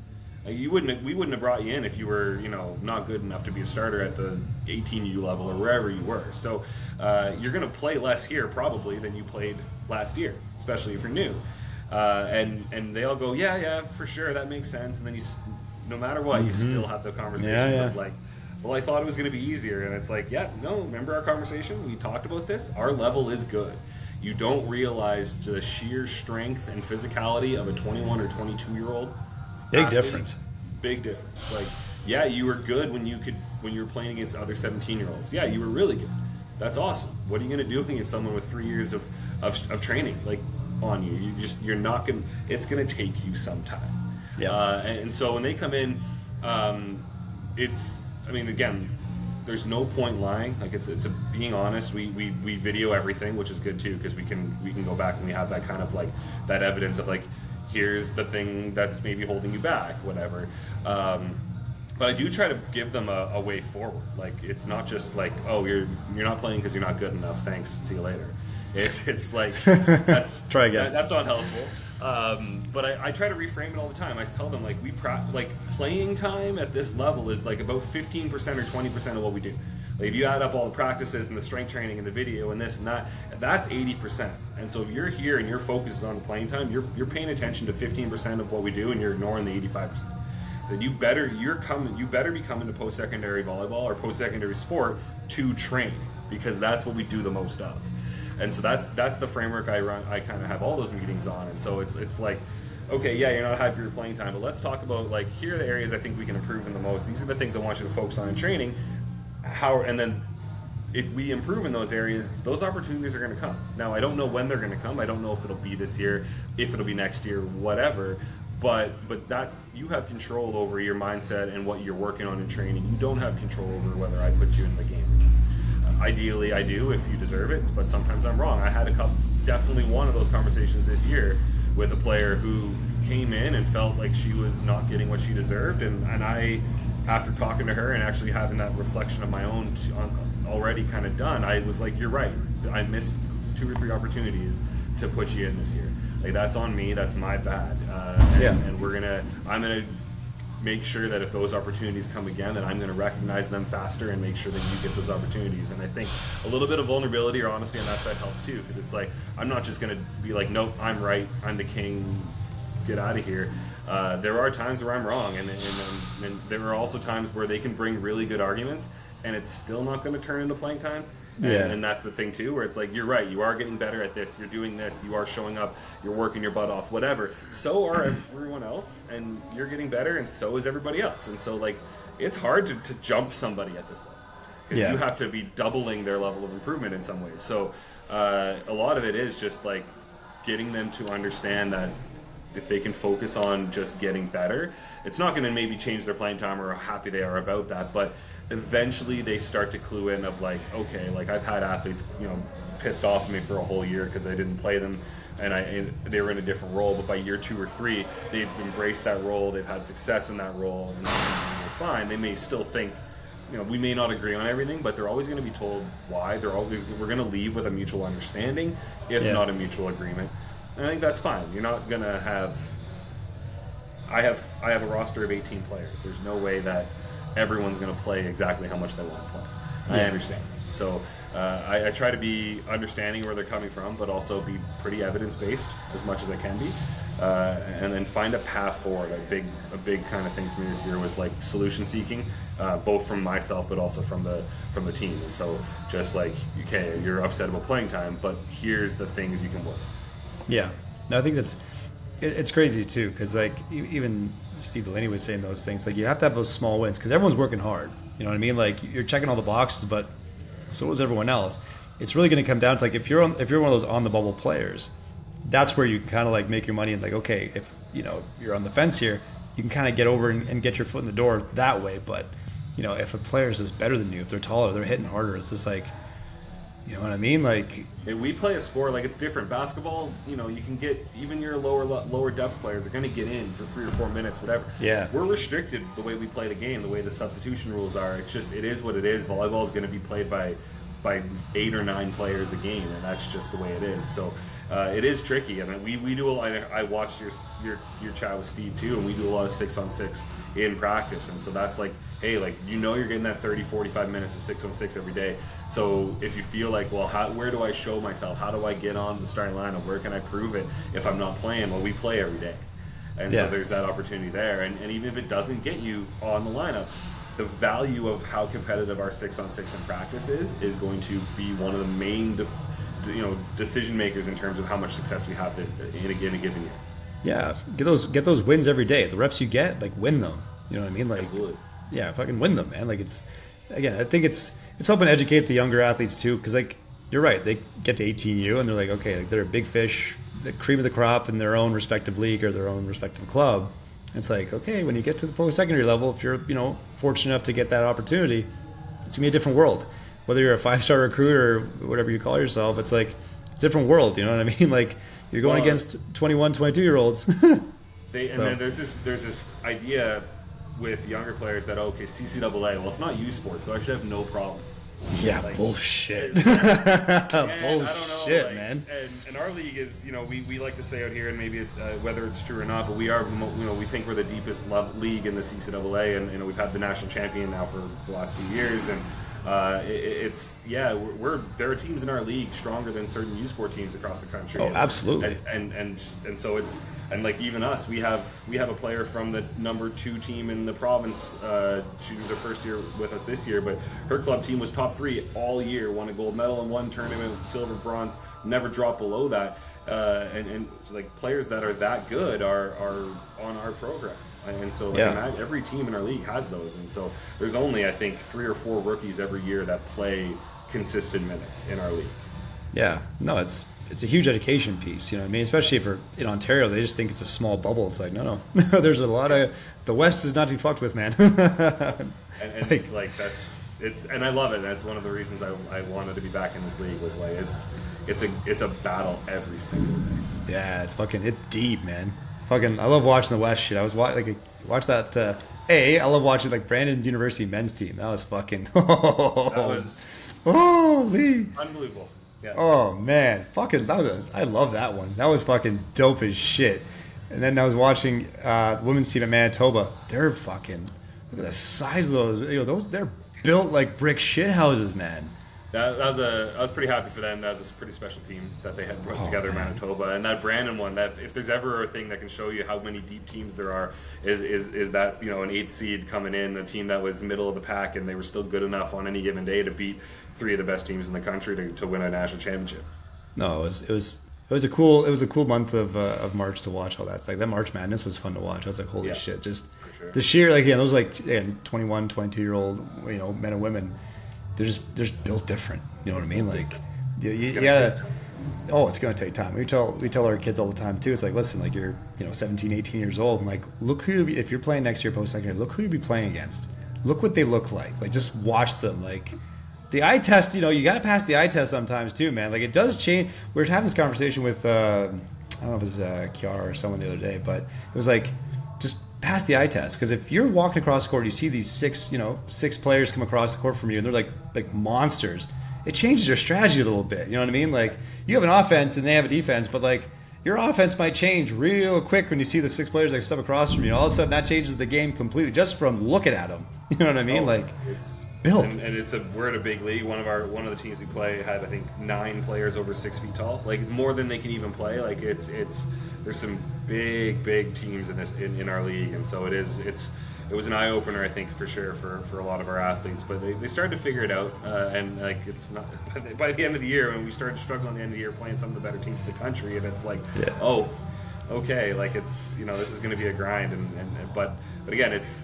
Like, we wouldn't have brought you in if you were not good enough to be a starter at the 18U level or wherever you were. So you're gonna play less here probably than you played last year, especially if you're new. And they all go, yeah, for sure, that makes sense. And then no matter what, you still have the conversations Yeah. of like, well, I thought it was going to be easier. And it's like, yeah, no, remember our conversation? We talked about this. Our level is good. You don't realize the sheer strength and physicality of a 21 or 22-year-old Big athlete. difference. Big difference. Like, yeah, you were good when you were playing against other 17-year-olds. Yeah, you were really good. That's awesome. What are you going to do against someone with 3 years of training like on you? You're not going. It's going to take you some time. Yeah. And so when they come in, again, there's no point lying. Like it's being honest. We video everything, which is good too, because we can go back and we have that kind of like that evidence of like, here's the thing that's maybe holding you back, whatever. But I do try to give them a way forward. Like it's not just like, oh, you're not playing because you're not good enough. Thanks. See you later. It's like that's Try again. That's not helpful. But I try to reframe it all the time. I tell them like like playing time at this level is like about 15% or 20% of what we do. Like if you add up all the practices and the strength training and the video and this and that, that's 80%. And so if you're here and your focus is on the playing time, you're paying attention to 15% of what we do and you're ignoring the 85%. Then you better be coming to post-secondary volleyball or post-secondary sport to train, because that's what we do the most of. And so that's the framework I run. I kind of have all those meetings on. And so it's like, okay, yeah, you're not happy with your playing time, but let's talk about like, here are the areas I think we can improve in the most. These are the things I want you to focus on in training. And then if we improve in those areas, those opportunities are going to come. Now, I don't know when they're going to come. I don't know if it'll be this year, if it'll be next year, whatever. But that's, you have control over your mindset and what you're working on in training. You don't have control over whether I put you in the game. Ideally, I do if you deserve it, but sometimes I'm wrong. I had definitely one of those conversations this year with a player who came in and felt like she was not getting what she deserved, and I, after talking to her and actually having that reflection of my own already kind of done, I was like, you're right. I missed 2 or 3 opportunities to put you in this year. Like that's on me. That's my bad. And I'm gonna make sure that if those opportunities come again, that I'm gonna recognize them faster and make sure that you get those opportunities. And I think a little bit of vulnerability or honesty on that side helps too, because it's like I'm not just gonna be like, nope, I'm right, I'm the king, get out of here. There are times where I'm wrong, and there are also times where they can bring really good arguments, and it's still not going to turn into playing time. And that's the thing too, where it's like, you're right, you are getting better at this, you're doing this, you are showing up, you're working your butt off, whatever. So are everyone else, and you're getting better, and so is everybody else. And so like, it's hard to jump somebody at this level, because you have to be doubling their level of improvement in some ways. So a lot of it is just like getting them to understand that if they can focus on just getting better, it's not going to maybe change their playing time or how happy they are about that, but eventually they start to clue in of like, okay, like I've had athletes, pissed off at me for a whole year because I didn't play them and they were in a different role, but by year 2 or 3, they've embraced that role, they've had success in that role, and they're fine. They may still think, we may not agree on everything, but they're always going to be told why. We're going to leave with a mutual understanding, if not a mutual agreement. And I think that's fine. You're not going to have... I have a roster of 18 players. There's no way that everyone's going to play exactly how much they want to play. I understand. So I try to be understanding where they're coming from, but also be pretty evidence-based as much as I can be. And then find a path forward. A big kind of thing for me this year was like solution seeking, both from myself but also from the team. And so just like, okay, you're upset about playing time, but here's the things you can work. Yeah, no, I think it's crazy too, because like even Steve Delaney was saying those things. Like you have to have those small wins because everyone's working hard. You know what I mean? Like you're checking all the boxes, but so is everyone else. It's really going to come down to like if you're one of those on the bubble players, that's where you kind of like make your money. And like, okay, if you're on the fence here, you can kind of get over and get your foot in the door that way. But if a player is better than you, if they're taller, they're hitting harder, it's just like You know what I mean? Like, And we play a sport like it's different. Basketball, you know, you can get even your lower depth players are going to get in for 3 or 4 minutes, whatever. yeah, We're restricted the way we play the game, the way the substitution rules are. It's just it is what it is. Volleyball is going to be played by 8 or 9 players a game, and that's just the way it is. So it is tricky. I mean, we do a lot. I watched your chat with Steve too, and we do a lot of 6-on-6 in practice, and so that's like, hey, like, you know, you're getting that 30-45 minutes of 6-on-6 every day. So if you feel like, well, where do I show myself? How do I get on the starting lineup? Where can I prove it if I'm not playing? Well, we play every day, and so there's that opportunity there. And even if it doesn't get you on the lineup, the value of how competitive our 6-on-6 in practice is going to be one of the main decision makers in terms of how much success we have in a given year. Yeah, get those wins every day. The reps you get, like, win them. You know what I mean? Like, Absolutely. Yeah, fucking win them, man. Like, it's, again, I think it's helping educate the younger athletes too, because, like, you're right, they get to 18U and they're like, okay, like, they're a big fish, the cream of the crop in their own respective league or their own respective club. It's like, okay, when you get to the post-secondary level, if you're, fortunate enough to get that opportunity, it's gonna be a different world. Whether you're a 5-star recruit or whatever you call yourself, it's like it's a different world. You know what I mean? Like, you're going against 21, 22-year-olds. And then there's this idea with younger players that, okay, CCAA, well, it's not U Sports, so I should have no problem. Yeah, like, bullshit. Bullshit, Bullshit, man. And our league is, we like to say out here, and maybe whether it's true or not, but we are, we think we're the deepest league in the CCAA, and we've had the national champion now for the last few years, and there are teams in our league stronger than certain U Sport teams across the country. Oh, absolutely. And so it's, and like, even us, we have a player from the number 2 team in the province. She was her first year with us this year, but her club team was top 3 all year, won a gold medal in one tournament, silver, bronze, never dropped below that. And like, players that are that good are on our program. And so every team in our league has those. And so there's only, I think, 3 or 4 rookies every year that play consistent minutes in our league. Yeah, no, it's a huge education piece, you know what I mean? Especially if you're in Ontario, they just think it's a small bubble. It's like, no. There's a lot of, the West is not to be fucked with, man. and and I love it. And that's one of the reasons I wanted to be back in this league, was like, it's a battle every single day. Yeah, it's deep, man. Fucking, I love watching the West shit. I was watch that. I love watching, like, Brandon's University men's team. That was fucking. That was holy, unbelievable. Yeah. Oh man, fucking, I love that one. That was fucking dope as shit. And then I was watching the women's team at Manitoba. They're fucking, look at the size of those. They're built like brick shit houses, man. I was pretty happy for them. That was a pretty special team that they had put together in Manitoba. And that Brandon one, that if there's ever a thing that can show you how many deep teams there are, is that, an 8th seed coming in, a team that was middle of the pack, and they were still good enough on any given day to beat 3 of the best teams in the country to win a national championship. No, it was a cool month of March to watch all that. It's like, that March Madness was fun to watch. I was like, holy shit, just the sheer, like, those, like, 21, 22-year-old, men and women. They're just built different. You know what I mean? Like, you gotta. It's gonna take time. We tell our kids all the time too. It's like, listen, like, you're 17, 18 years old, and like, look who if you're playing next year post-secondary, look who you'll be playing against. Look what they look like. Like, just watch them. Like, the eye test. You got to pass the eye test sometimes too, man. Like, it does change. We were having this conversation with I don't know if it was Kiara or someone the other day, but it was like, just pass the eye test, because if you're walking across the court, you see these 6 players come across the court from you, and they're like monsters. It changes your strategy a little bit. You know what I mean? Like, you have an offense and they have a defense, but like, your offense might change real quick when you see the 6 players that step across from you. All of a sudden, that changes the game completely just from looking at them. You know what I mean? It's built. And we're in a big league. One of the teams we play had, I think, 9 players over 6 feet tall, like more than they can even play. Like, there's some big teams in our league, and so it was an eye opener, I think, for sure for a lot of our athletes. But they started to figure it out, and like, it's not by the end of the year, when we started struggling at the end of the year playing some of the better teams in the country, and it's like, okay, like, it's this is going to be a grind, but again, it's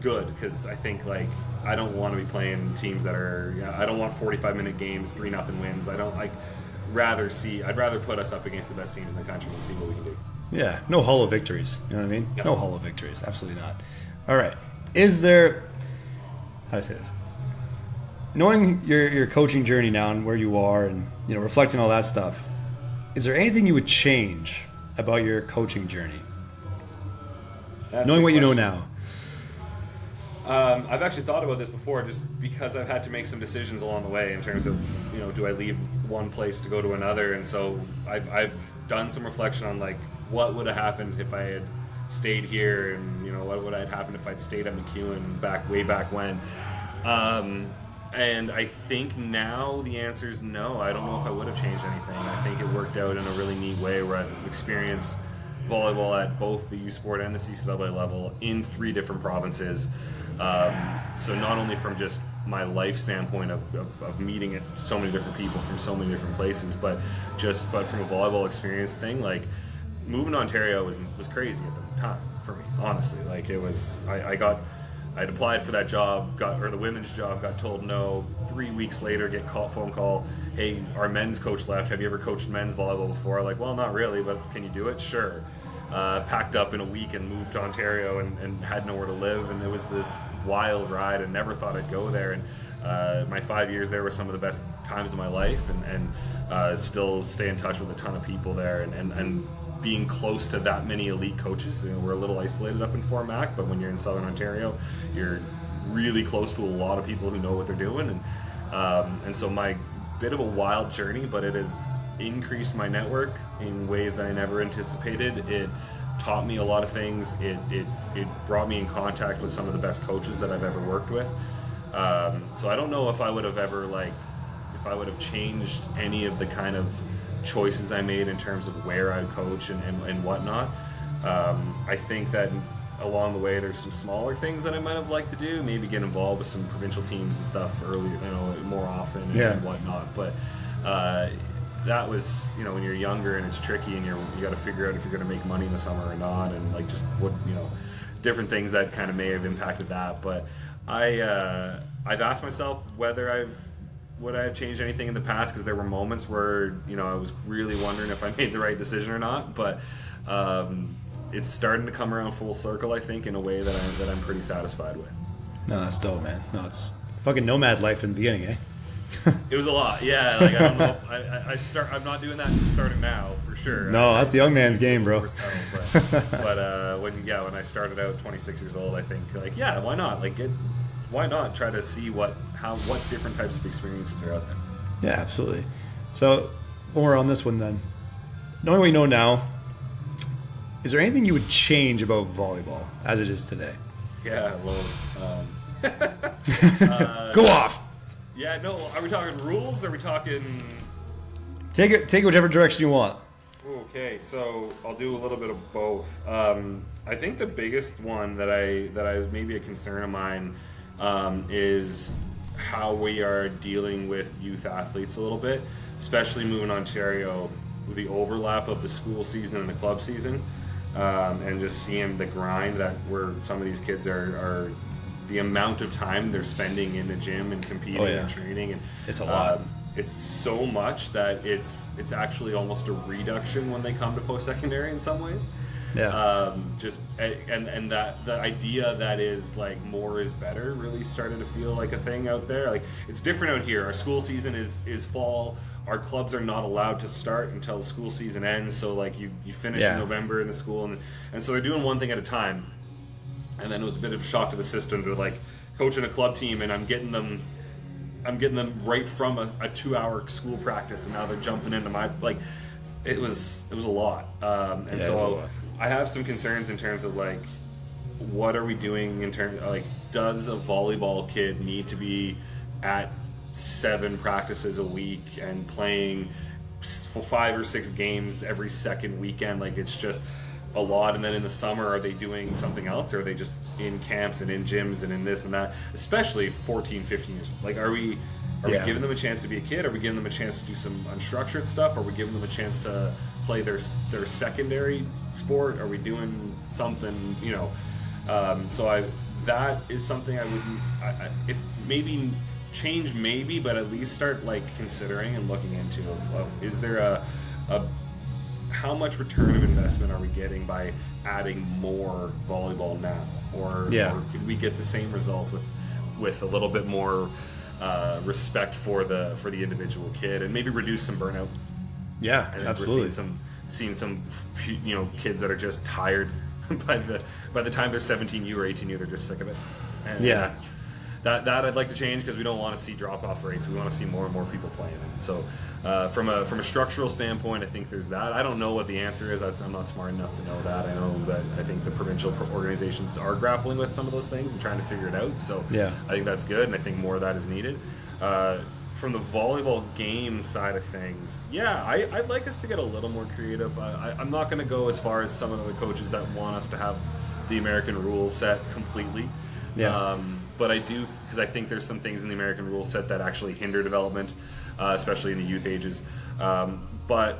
good, because I think, like, I don't want to be playing teams that are, I don't want 45-minute games, 3-0 wins. I'd rather put us up against the best teams in the country and see what we can do. Yeah, no hollow victories. You know what I mean? Yep. No hollow victories. Absolutely not. All right. Is there, how do I say this? knowing your coaching journey now and where you are, and reflecting all that stuff, is there anything you would change about your coaching journey? That's Knowing a what good you know question. now. I've actually thought about this before, just because I've had to make some decisions along the way in terms of, do I leave one place to go to another? And so I've done some reflection on like what would have happened if I had stayed here, and what would have happened if I'd stayed at McEwen way back when. And I think now the answer is no. I don't know if I would have changed anything. I think it worked out in a really neat way where I've experienced volleyball at both the U Sport and the CCAA level in 3 different provinces. So not only from just my life standpoint of meeting so many different people from so many different places, but from a volleyball experience thing, like moving to Ontario was crazy at the time for me, honestly. Like it was, I'd applied for that job, the women's job, got told no. 3 weeks later, phone call, hey, our men's coach left. Have you ever coached men's volleyball before? Like, well, not really, but can you do it? Sure. Packed up in a week and moved to Ontario and had nowhere to live, and it was this wild ride, and never thought I'd go there. And my 5 years there were some of the best times of my life, and still stay in touch with a ton of people there, and being close to that many elite coaches. We're a little isolated up in Fort Mac, but when you're in Southern Ontario, you're really close to a lot of people who know what they're doing, and so my bit of a wild journey, but it has increased my network in ways that I never anticipated. It taught me a lot of things. It brought me in contact with some of the best coaches that I've ever worked with. So I don't know if I would have changed any of the kind of choices I made in terms of where I coach and whatnot. I think that along the way there's some smaller things that I might have liked to do, maybe get involved with some provincial teams and stuff earlier, more often and whatnot. But that was, when you're younger and it's tricky, and you got to figure out if you're going to make money in the summer or not, and like just what different things that kind of may have impacted that. But I've asked myself whether would I have changed anything in the past, because there were moments where I was really wondering if I made the right decision or not. But it's starting to come around full circle, I think, in a way that I'm pretty satisfied with. No, that's dope, man. No, it's fucking nomad life in the beginning, eh? It was a lot, yeah. Like I don't know. I'm not doing that starting now for sure. No, that's a young man's game, bro. But when I started out 26 years old, I think why not? Why not try to see what different types of experiences are out there? Yeah, absolutely. So when we're on this one, then, knowing what you know now, is there anything you would change about volleyball as it is today? Yeah, loads. Go off. Yeah, no. Are we talking rules? Are we talking? Take it whichever direction you want. Okay, so I'll do a little bit of both. I think the biggest one that I maybe a concern of mine is how we are dealing with youth athletes a little bit, especially moving to Ontario, with the overlap of the school season and the club season, and just seeing the grind that where some of these kids are the amount of time they're spending in the gym and competing and training, and it's a lot. It's so much that it's actually almost a reduction when they come to post-secondary in some ways. Yeah. And that the idea that is like more is better really started to feel like a thing out there. Like it's different out here. Our school season is fall. Our clubs are not allowed to start until the school season ends. So like you finish in November in the school, and so they're doing one thing at a time. And then it was a bit of a shock to the system to like coaching a club team, and I'm getting them right from a 2-hour school practice, and now they're jumping into my it was a lot. So I have some concerns in terms of like what are we doing in terms of, like, does a volleyball kid need to be at 7 practices a week and playing 5 or 6 games every second weekend? Like it's just a lot. And then in the summer, are they doing something else, or are they just in camps and in gyms and in this and that, especially 14, 15 years old? Like are we giving them a chance to be a kid? Are we giving them a chance to do some unstructured stuff? Are we giving them a chance to play their secondary sport? Are we doing something, so that is something I wouldn't, if maybe change maybe, but at least start like considering and looking into of is there a how much return of investment are we getting by adding more volleyball now, or could we get the same results with a little bit more respect for the individual kid, and maybe reduce some burnout. Yeah, I think absolutely. we're seeing some kids that are just tired by the time they're 17U or 18U, they're just sick of it. And Yeah. that I'd like to change, because we don't want to see drop off rates. We want to see more and more people playing it. So from a structural standpoint, I think there's that. I don't know what the answer is. I'm not smart enough to know that. I think the provincial organizations are grappling with some of those things and trying to figure it out. So Yeah. I think that's good, and I think more of that is needed. From the volleyball game side of things, yeah, I'd like us to get a little more creative. I'm not going to go as far as some of the coaches that want us to have the American rules set completely. Yeah. But I do, because I think there's some things in the American rule set that actually hinder development, especially in the youth ages. But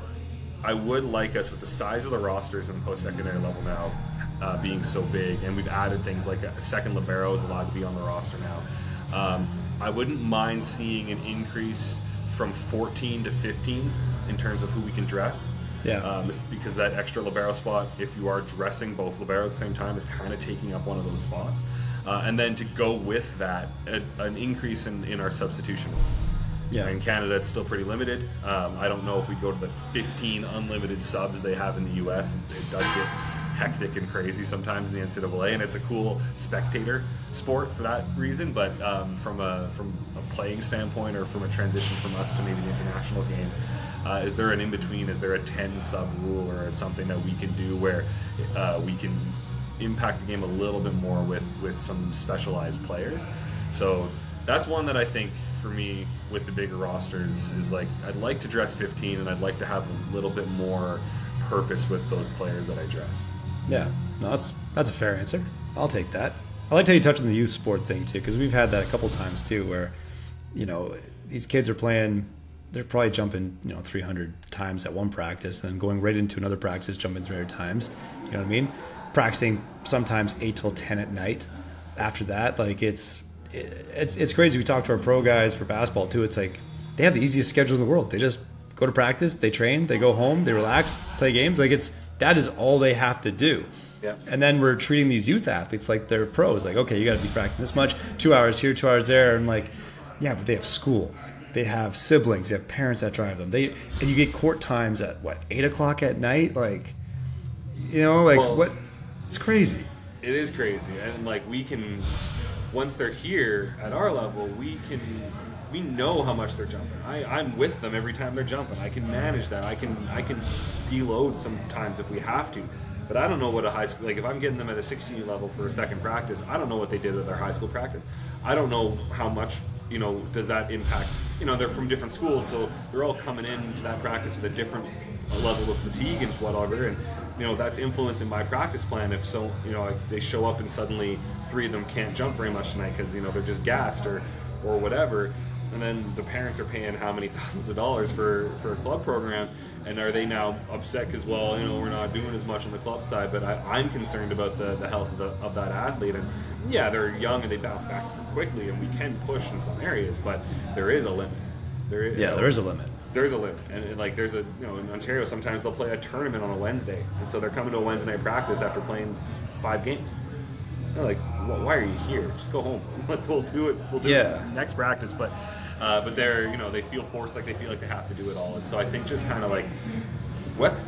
I would like us, with the size of the rosters in the post-secondary level now being so big, and we've added things like a second libero is allowed to be on the roster now. I wouldn't mind seeing an increase from 14 to 15 in terms of who we can dress. Yeah. Because that extra libero spot, if you are dressing both libero at the same time, is kind of taking up one of those spots. And then to go with that, an increase in our substitution. Yeah. In Canada, it's still pretty limited. I don't know if we go to the 15 unlimited subs they have in the U.S. It does get hectic and crazy sometimes in the NCAA, and it's a cool spectator sport for that reason. But from a playing standpoint, or from a transition from us to maybe the international game, is there an in-between? Is there a 10 sub rule or something that we can do where we can impact the game a little bit more with some specialized players? So that's one that I think, for me, with the bigger rosters, is like, I'd like to dress 15, and I'd like to have a little bit more purpose with those players that I dress. Yeah, no, that's a fair answer. I'll take that. I like how you touch on the youth sport thing too, because we've had that a couple times too, where these kids are playing. They're probably jumping 300 times at one practice, then going right into another practice, jumping 300 times. You know what I mean? Practicing sometimes 8 till 10 at night. After that, like it's crazy. We talk to our pro guys for basketball too. It's like they have the easiest schedules in the world. They just go to practice, they train, they go home, they relax, play games. Like that is all they have to do. Yeah. And then we're treating these youth athletes like they're pros. Like, okay, you got to be practicing this much, 2 hours here, 2 hours there, and like, yeah, but they have school, they have siblings, they have parents that drive them. And you get court times at 8 o'clock at night, like, Well, what? It's crazy. It is crazy, and like, we can, once they're here at our level, we know how much they're jumping. I'm with them every time they're jumping. I can manage that. I can deload sometimes if we have to. But I don't know what a high school, like if I'm getting them at a 16U level for a second practice, I don't know what they did at their high school practice. I don't know how much, does that impact, they're from different schools, so they're all coming into that practice with a different level of fatigue and whatever, and that's influencing my practice plan. If so, they show up and suddenly 3 of them can't jump very much tonight because they're just gassed or whatever, and then the parents are paying how many thousands of dollars for a club program, and are they now upset because we're not doing as much on the club side? But I'm concerned about the health of that athlete, and yeah, they're young and they bounce back quickly, and we can push in some areas, but there is a limit. There is a limit. There's a limit, and like there's in Ontario sometimes they'll play a tournament on a Wednesday, and so they're coming to a Wednesday night practice after playing 5 games. They're like, why are you here? Just go home. Like, we'll do it. We'll do it next practice. But they're they feel forced, like they feel like they have to do it all. And so I think just kind of like, what's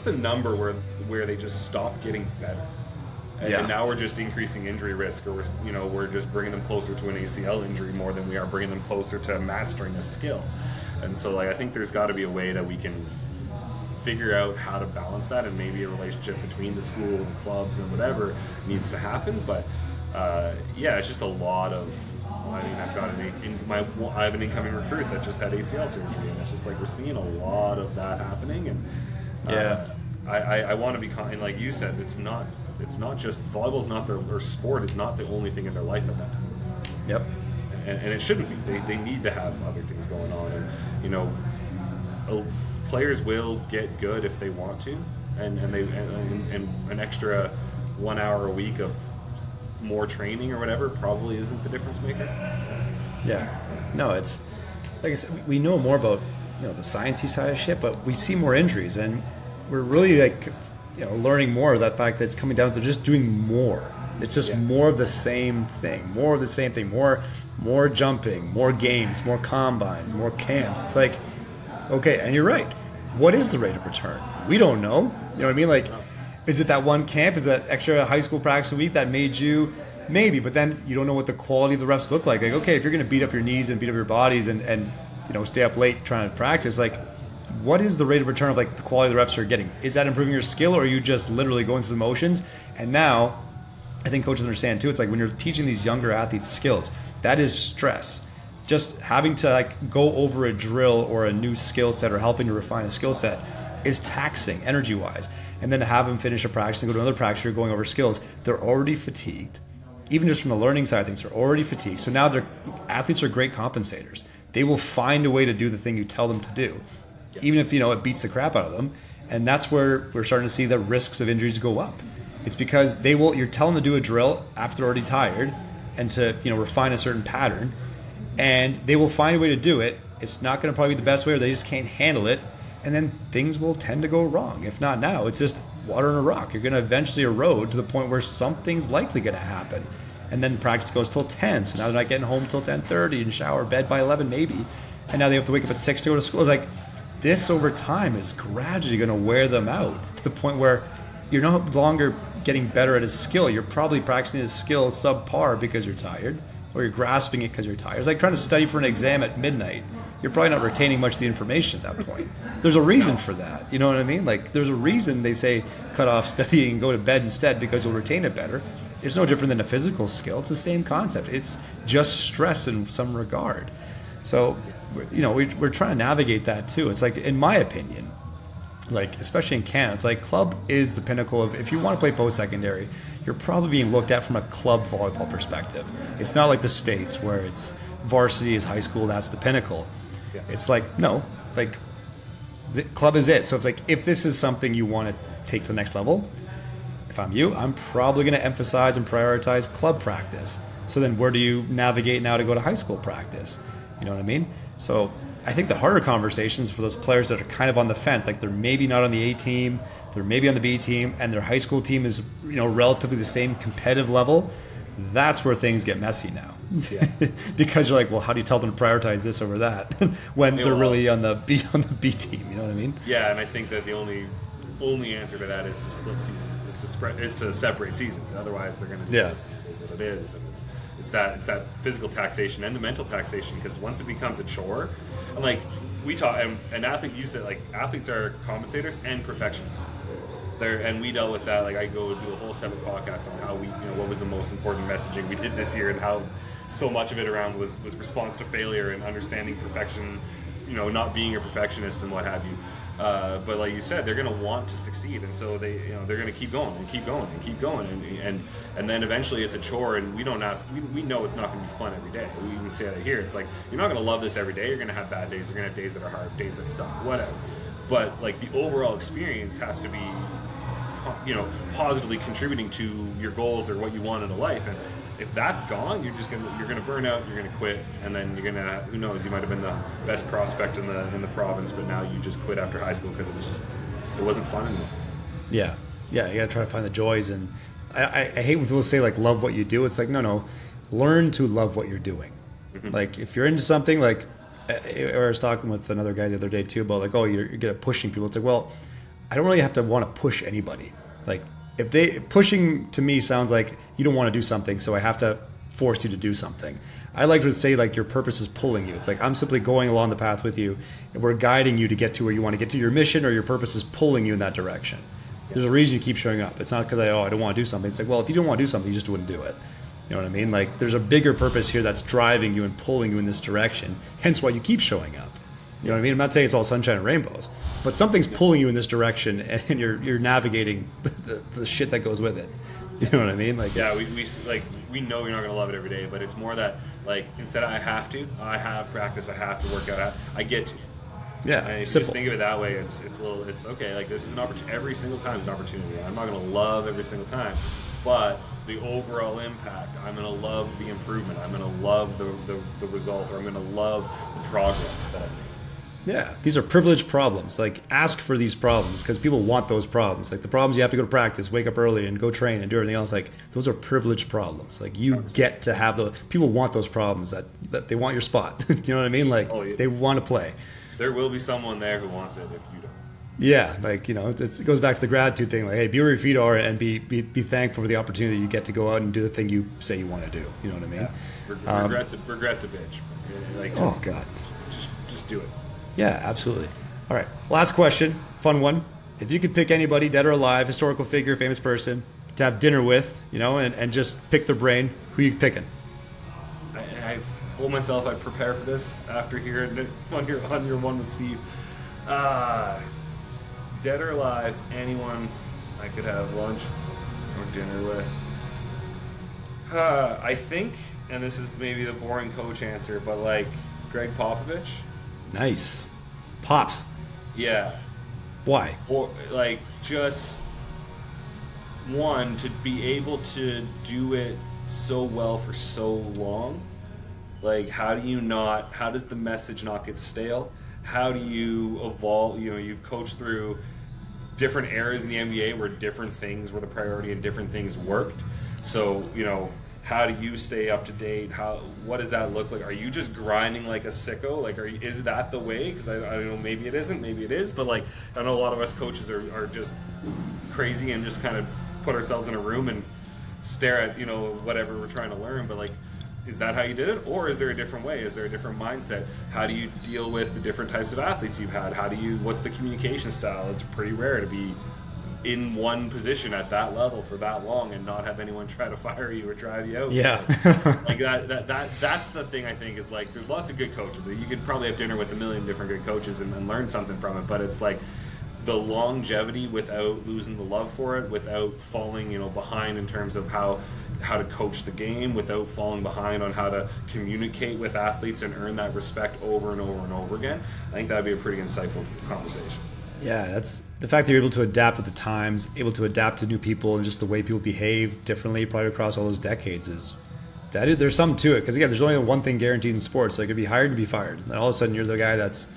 the number where they just stop getting better? And now we're just increasing injury risk, or we're just bringing them closer to an ACL injury more than we are bringing them closer to mastering a skill. And so like I think there's got to be a way that we can figure out how to balance that, and maybe a relationship between the school, the clubs, and whatever needs to happen. But it's just a lot of. I mean, I have an incoming recruit that just had ACL surgery, and it's just like we're seeing a lot of that happening. And I want to be kind. Like you said, it's not just volleyball's not or sport is not the only thing in their life at that time. Yep. And it shouldn't be. They need to have other things going on, and players will get good if they want to, and an extra 1 hour a week of more training or whatever probably isn't the difference maker. Yeah, no, it's like I said, we know more about the sciencey side of shit, but we see more injuries, and we're really like learning more of that fact that it's coming down to just doing more. It's just more of the same thing, more jumping, more games, more combines, more camps. It's like, okay, and you're right. What is the rate of return? We don't know. You know what I mean? Like, is it that one camp? Is that extra high school practice a week that made you? Maybe, but then you don't know what the quality of the reps look like. Like, okay, if you're going to beat up your knees and beat up your bodies and stay up late trying to practice, like, what is the rate of return of like the quality of the reps you're getting? Is that improving your skill, or are you just literally going through the motions? And now, I think coaches understand too. It's like when you're teaching these younger athletes skills, that is stress. Just having to like go over a drill or a new skill set or helping to refine a skill set is taxing energy-wise. And then to have them finish a practice and go to another practice, you're going over skills. They're already fatigued. Even just from the learning side of things, they're already fatigued. So now athletes are great compensators. They will find a way to do the thing you tell them to do, even if it beats the crap out of them. And that's where we're starting to see the risks of injuries go up. It's because you're telling them to do a drill after they're already tired and to refine a certain pattern, and they will find a way to do it. It's not going to probably be the best way, or they just can't handle it, and then things will tend to go wrong. If not now, it's just water in a rock. You're going to eventually erode to the point where something's likely going to happen, and then the practice goes till 10. So now they're not getting home till 10:30 and shower, bed by 11 maybe, and now they have to wake up at 6 to go to school. It's like this over time is gradually going to wear them out to the point where you're no longer getting better at a skill. You're probably practicing a skill subpar because you're tired, or you're grasping it because you're tired. It's like trying to study for an exam at midnight. You're probably not retaining much of the information at that point. There's a reason for that. You know what I mean? Like, there's a reason they say cut off studying and go to bed instead, because you'll retain it better. It's no different than a physical skill. It's the same concept. It's just stress in some regard. So, we're trying to navigate that too. It's like, in my opinion, like, especially in Canada, it's like club is the pinnacle of, if you want to play post-secondary, you're probably being looked at from a club volleyball perspective. It's not like the States where it's varsity is high school, that's the pinnacle. Yeah. It's like, no, like the club is it. So if this is something you want to take to the next level, if I'm you, I'm probably going to emphasize and prioritize club practice. So then where do you navigate now to go to high school practice? You know what I mean? So I think the harder conversations for those players that are kind of on the fence, like they're maybe not on the A team, they're maybe on the B team, and their high school team is relatively the same competitive level. That's where things get messy now. Yeah. Because you're like, well, how do you tell them to prioritize this over that when they're really on the B team? You know what I mean? Yeah, and I think that the only answer to that is to split season, is to separate seasons. Otherwise, they're going to do it what it is, and it's that physical taxation and the mental taxation, because once it becomes a chore, and like we talk, and athlete, you said, like, athletes are compensators and perfectionists. And we dealt with that. Like, I go do a whole separate podcast on how we, what was the most important messaging we did this year, and how so much of it around was response to failure and understanding perfection, not being a perfectionist and what have you. But like you said, they're going to want to succeed, and so they're going to keep going and keep going and keep going, and then eventually it's a chore, and we don't ask. We know it's not going to be fun every day. We even say that here. It's like, you're not going to love this every day. You're going to have bad days. You're going to have days that are hard, days that suck, whatever. But like, the overall experience has to be, positively contributing to your goals or what you want in a life. And if that's gone, you're gonna burn out, you're gonna quit, and then you're gonna, who knows, you might have been the best prospect in the province, but now you just quit after high school because it wasn't fun anymore. Yeah, you gotta try to find the joys. And I hate when people say, like, love what you do. It's like, no, learn to love what you're doing. Mm-hmm. Like, if you're into something, like, I was talking with another guy the other day too about, like, oh, you're good at pushing people. It's like, well, I don't really have to want to push anybody. Like, pushing to me sounds like you don't want to do something, so I have to force you to do something. I like to say, like, your purpose is pulling you. It's like, I'm simply going along the path with you, and we're guiding you to get to where you want to get to. Your mission or your purpose is pulling you in that direction. There's a reason you keep showing up. It's not because I don't want to do something. It's like, well, if you don't want to do something, you just wouldn't do it. You know what I mean? Like, there's a bigger purpose here that's driving you and pulling you in this direction, hence why you keep showing up. You know what I mean? I'm not saying it's all sunshine and rainbows, but something's pulling you in this direction, and you're navigating the shit that goes with it. You know what I mean? Like, yeah, we know you're not gonna love it every day, but it's more that, like, instead of I have practice, I have to work out, I get to. Yeah. And if you just think of it that way, it's okay. Like, this is an opportunity. Every single time is an opportunity. I'm not gonna love every single time, but the overall impact, I'm gonna love the improvement. I'm gonna love the result, or I'm gonna love the progress that I make. Yeah, these are privileged problems. Like, ask for these problems because people want those problems. Like the problems you have to go to practice, wake up early, and go train and do everything else. Like those are privileged problems. Like you get to have those. People want those problems. That they want your spot. Do you know what I mean? Like they want to play. There will be someone there who wants it if you don't. Yeah, like it goes back to the gratitude thing. Like, hey, be where your feet are, and be thankful for the opportunity you get to go out and do the thing you say you want to do. You know what I mean? Yeah. Regrets a bitch. Like, oh God, just do it. Yeah, absolutely. All right, last question, fun one. If you could pick anybody, dead or alive, historical figure, famous person, to have dinner with, and just pick their brain, who you picking? I told myself I'd prepare for this after hearing it on your one with Steve. Dead or alive, anyone I could have lunch or dinner with. I think, and this is maybe the boring coach answer, but like Greg Popovich. Nice. Pops. Yeah. Why? Or like just one, to be able to do it so well for so long. Like how does the message not get stale? How do you evolve? You've coached through different eras in the NBA where different things were the priority and different things worked. So, how do you stay up to date? What does that look like? Are you just grinding like a sicko? Like, is that the way? Because I don't know, maybe it isn't, maybe it is. But like, I know a lot of us coaches are just crazy and just kind of put ourselves in a room and stare at whatever we're trying to learn. But like, is that how you did it, or is there a different way? Is there a different mindset? How do you deal with the different types of athletes you've had? What's the communication style? It's pretty rare to be in one position at that level for that long and not have anyone try to fire you or drive you out. Yeah. So, like that's the thing I think is like there's lots of good coaches. You could probably have dinner with a million different good coaches and learn something from it, but it's like the longevity without losing the love for it, without falling, behind in terms of how to coach the game, without falling behind on how to communicate with athletes and earn that respect over and over and over again. I think that'd be a pretty insightful conversation. Yeah, that's the fact that you're able to adapt with the times, able to adapt to new people, and just the way people behave differently probably across all those decades there's something to it. Because again, there's only one thing guaranteed in sports. Like, you could be hired and be fired, and then all of a sudden you're the guy that's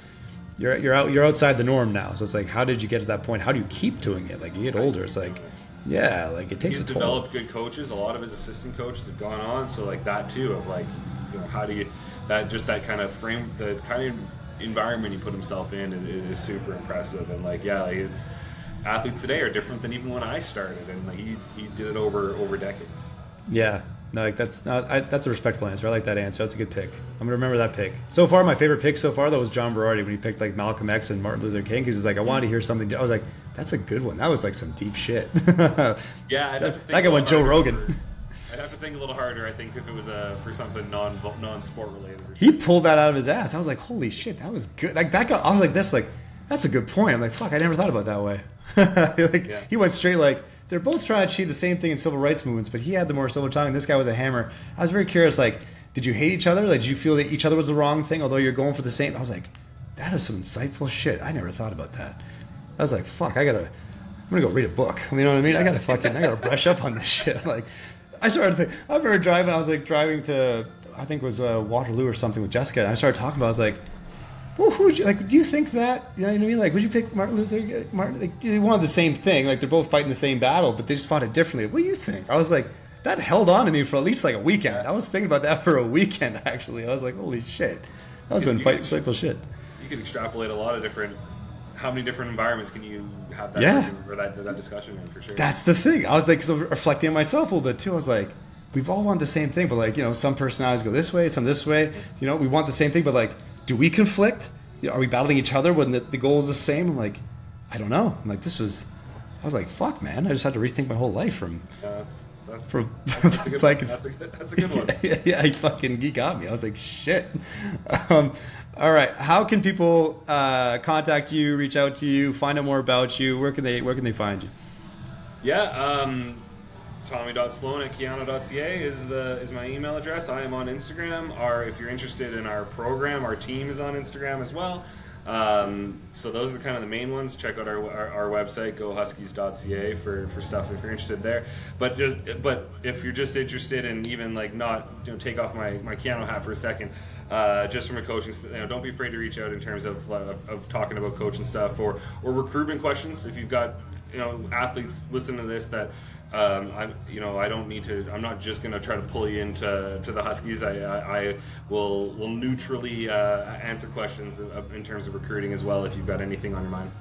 you're outside the norm now. So it's like, how did you get to that point? How do you keep doing it? Like, you get older, it's like, yeah, like it takes a toll. He's developed good coaches. A lot of his assistant coaches have gone on. So like that too, of like, how do you that kind of frame, the kind of environment he put himself in is super impressive. And like, yeah, like it's athletes today are different than even when I started, and like he did it over decades. Yeah, no, like that's a respectful answer. I like that answer. That's a good pick. I'm gonna remember that pick. So far, my favorite pick so far though was John Berardi when he picked like Malcolm X and Martin Luther King, because he's like, I wanted to hear something. I was like, that's a good one. That was like some deep shit. Yeah, I'd have to think that guy went Joe Rogan. I'd have to think a little harder, I think, if it was for something non-sport related. He pulled that out of his ass. I was like, holy shit, that was good. Like that guy, I was like, that's a good point. I'm like, fuck, I never thought about it that way. He went straight like, they're both trying to achieve the same thing in civil rights movements, but he had the more civil tongue, and this guy was a hammer. I was very curious, like, did you hate each other? Like, did you feel that each other was the wrong thing, although you're going for the same? I was like, that is some insightful shit. I never thought about that. I was like, fuck, I'm gonna go read a book. You know what I mean? I gotta brush up on this shit. Like, I started to think, I remember driving to, I think it was Waterloo or something with Jessica, and I started talking about it. I was like, well, who would you, like, do you think that, you know what I mean? Like, would you pick Martin Luther, like, they wanted the same thing. Like, they're both fighting the same battle, but they just fought it differently. What do you think? I was like, that held on to me for at least like a weekend. I was thinking about that for a weekend, actually. I was like, holy shit. That was some insightful shit. You can extrapolate a lot of different, how many different environments can you have that, or that discussion in, for sure. That's the thing. I was like, so reflecting on myself a little bit too. I was like, we've all want the same thing, but like, some personalities go this way, some this way. We want the same thing, but like, do we conflict? Are we battling each other when the goal is the same? I'm like, I don't know. I'm like, I was like, fuck, man. I just had to rethink my whole life from. That's a good like one. That's a good one. Yeah, he got me. I was like, shit. All right. How can people contact you, reach out to you, find out more about you? Where can they find you? Yeah, Tommy.Sloan@Keyano.ca is my email address. I am on Instagram. If you're interested in our program, our team is on Instagram as well. So those are kind of the main ones. Check out our website, gohuskies.ca, for stuff if you're interested there. But if you're just interested in even like not, take off my Keyano hat for a second, just from a coaching, don't be afraid to reach out in terms of talking about coaching stuff or recruitment questions. If you've got athletes listen to this that I don't need to. I'm not just going to try to pull you into the Huskies. I will neutrally answer questions in terms of recruiting as well if you've got anything on your mind.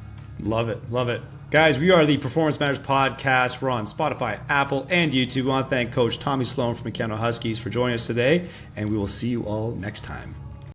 Love it. Guys, we are the Performance Matters Podcast. We're on Spotify, Apple, and YouTube. We want to thank Coach Tommy Sloan from the Keyano Huskies for joining us today, and we will see you all next time.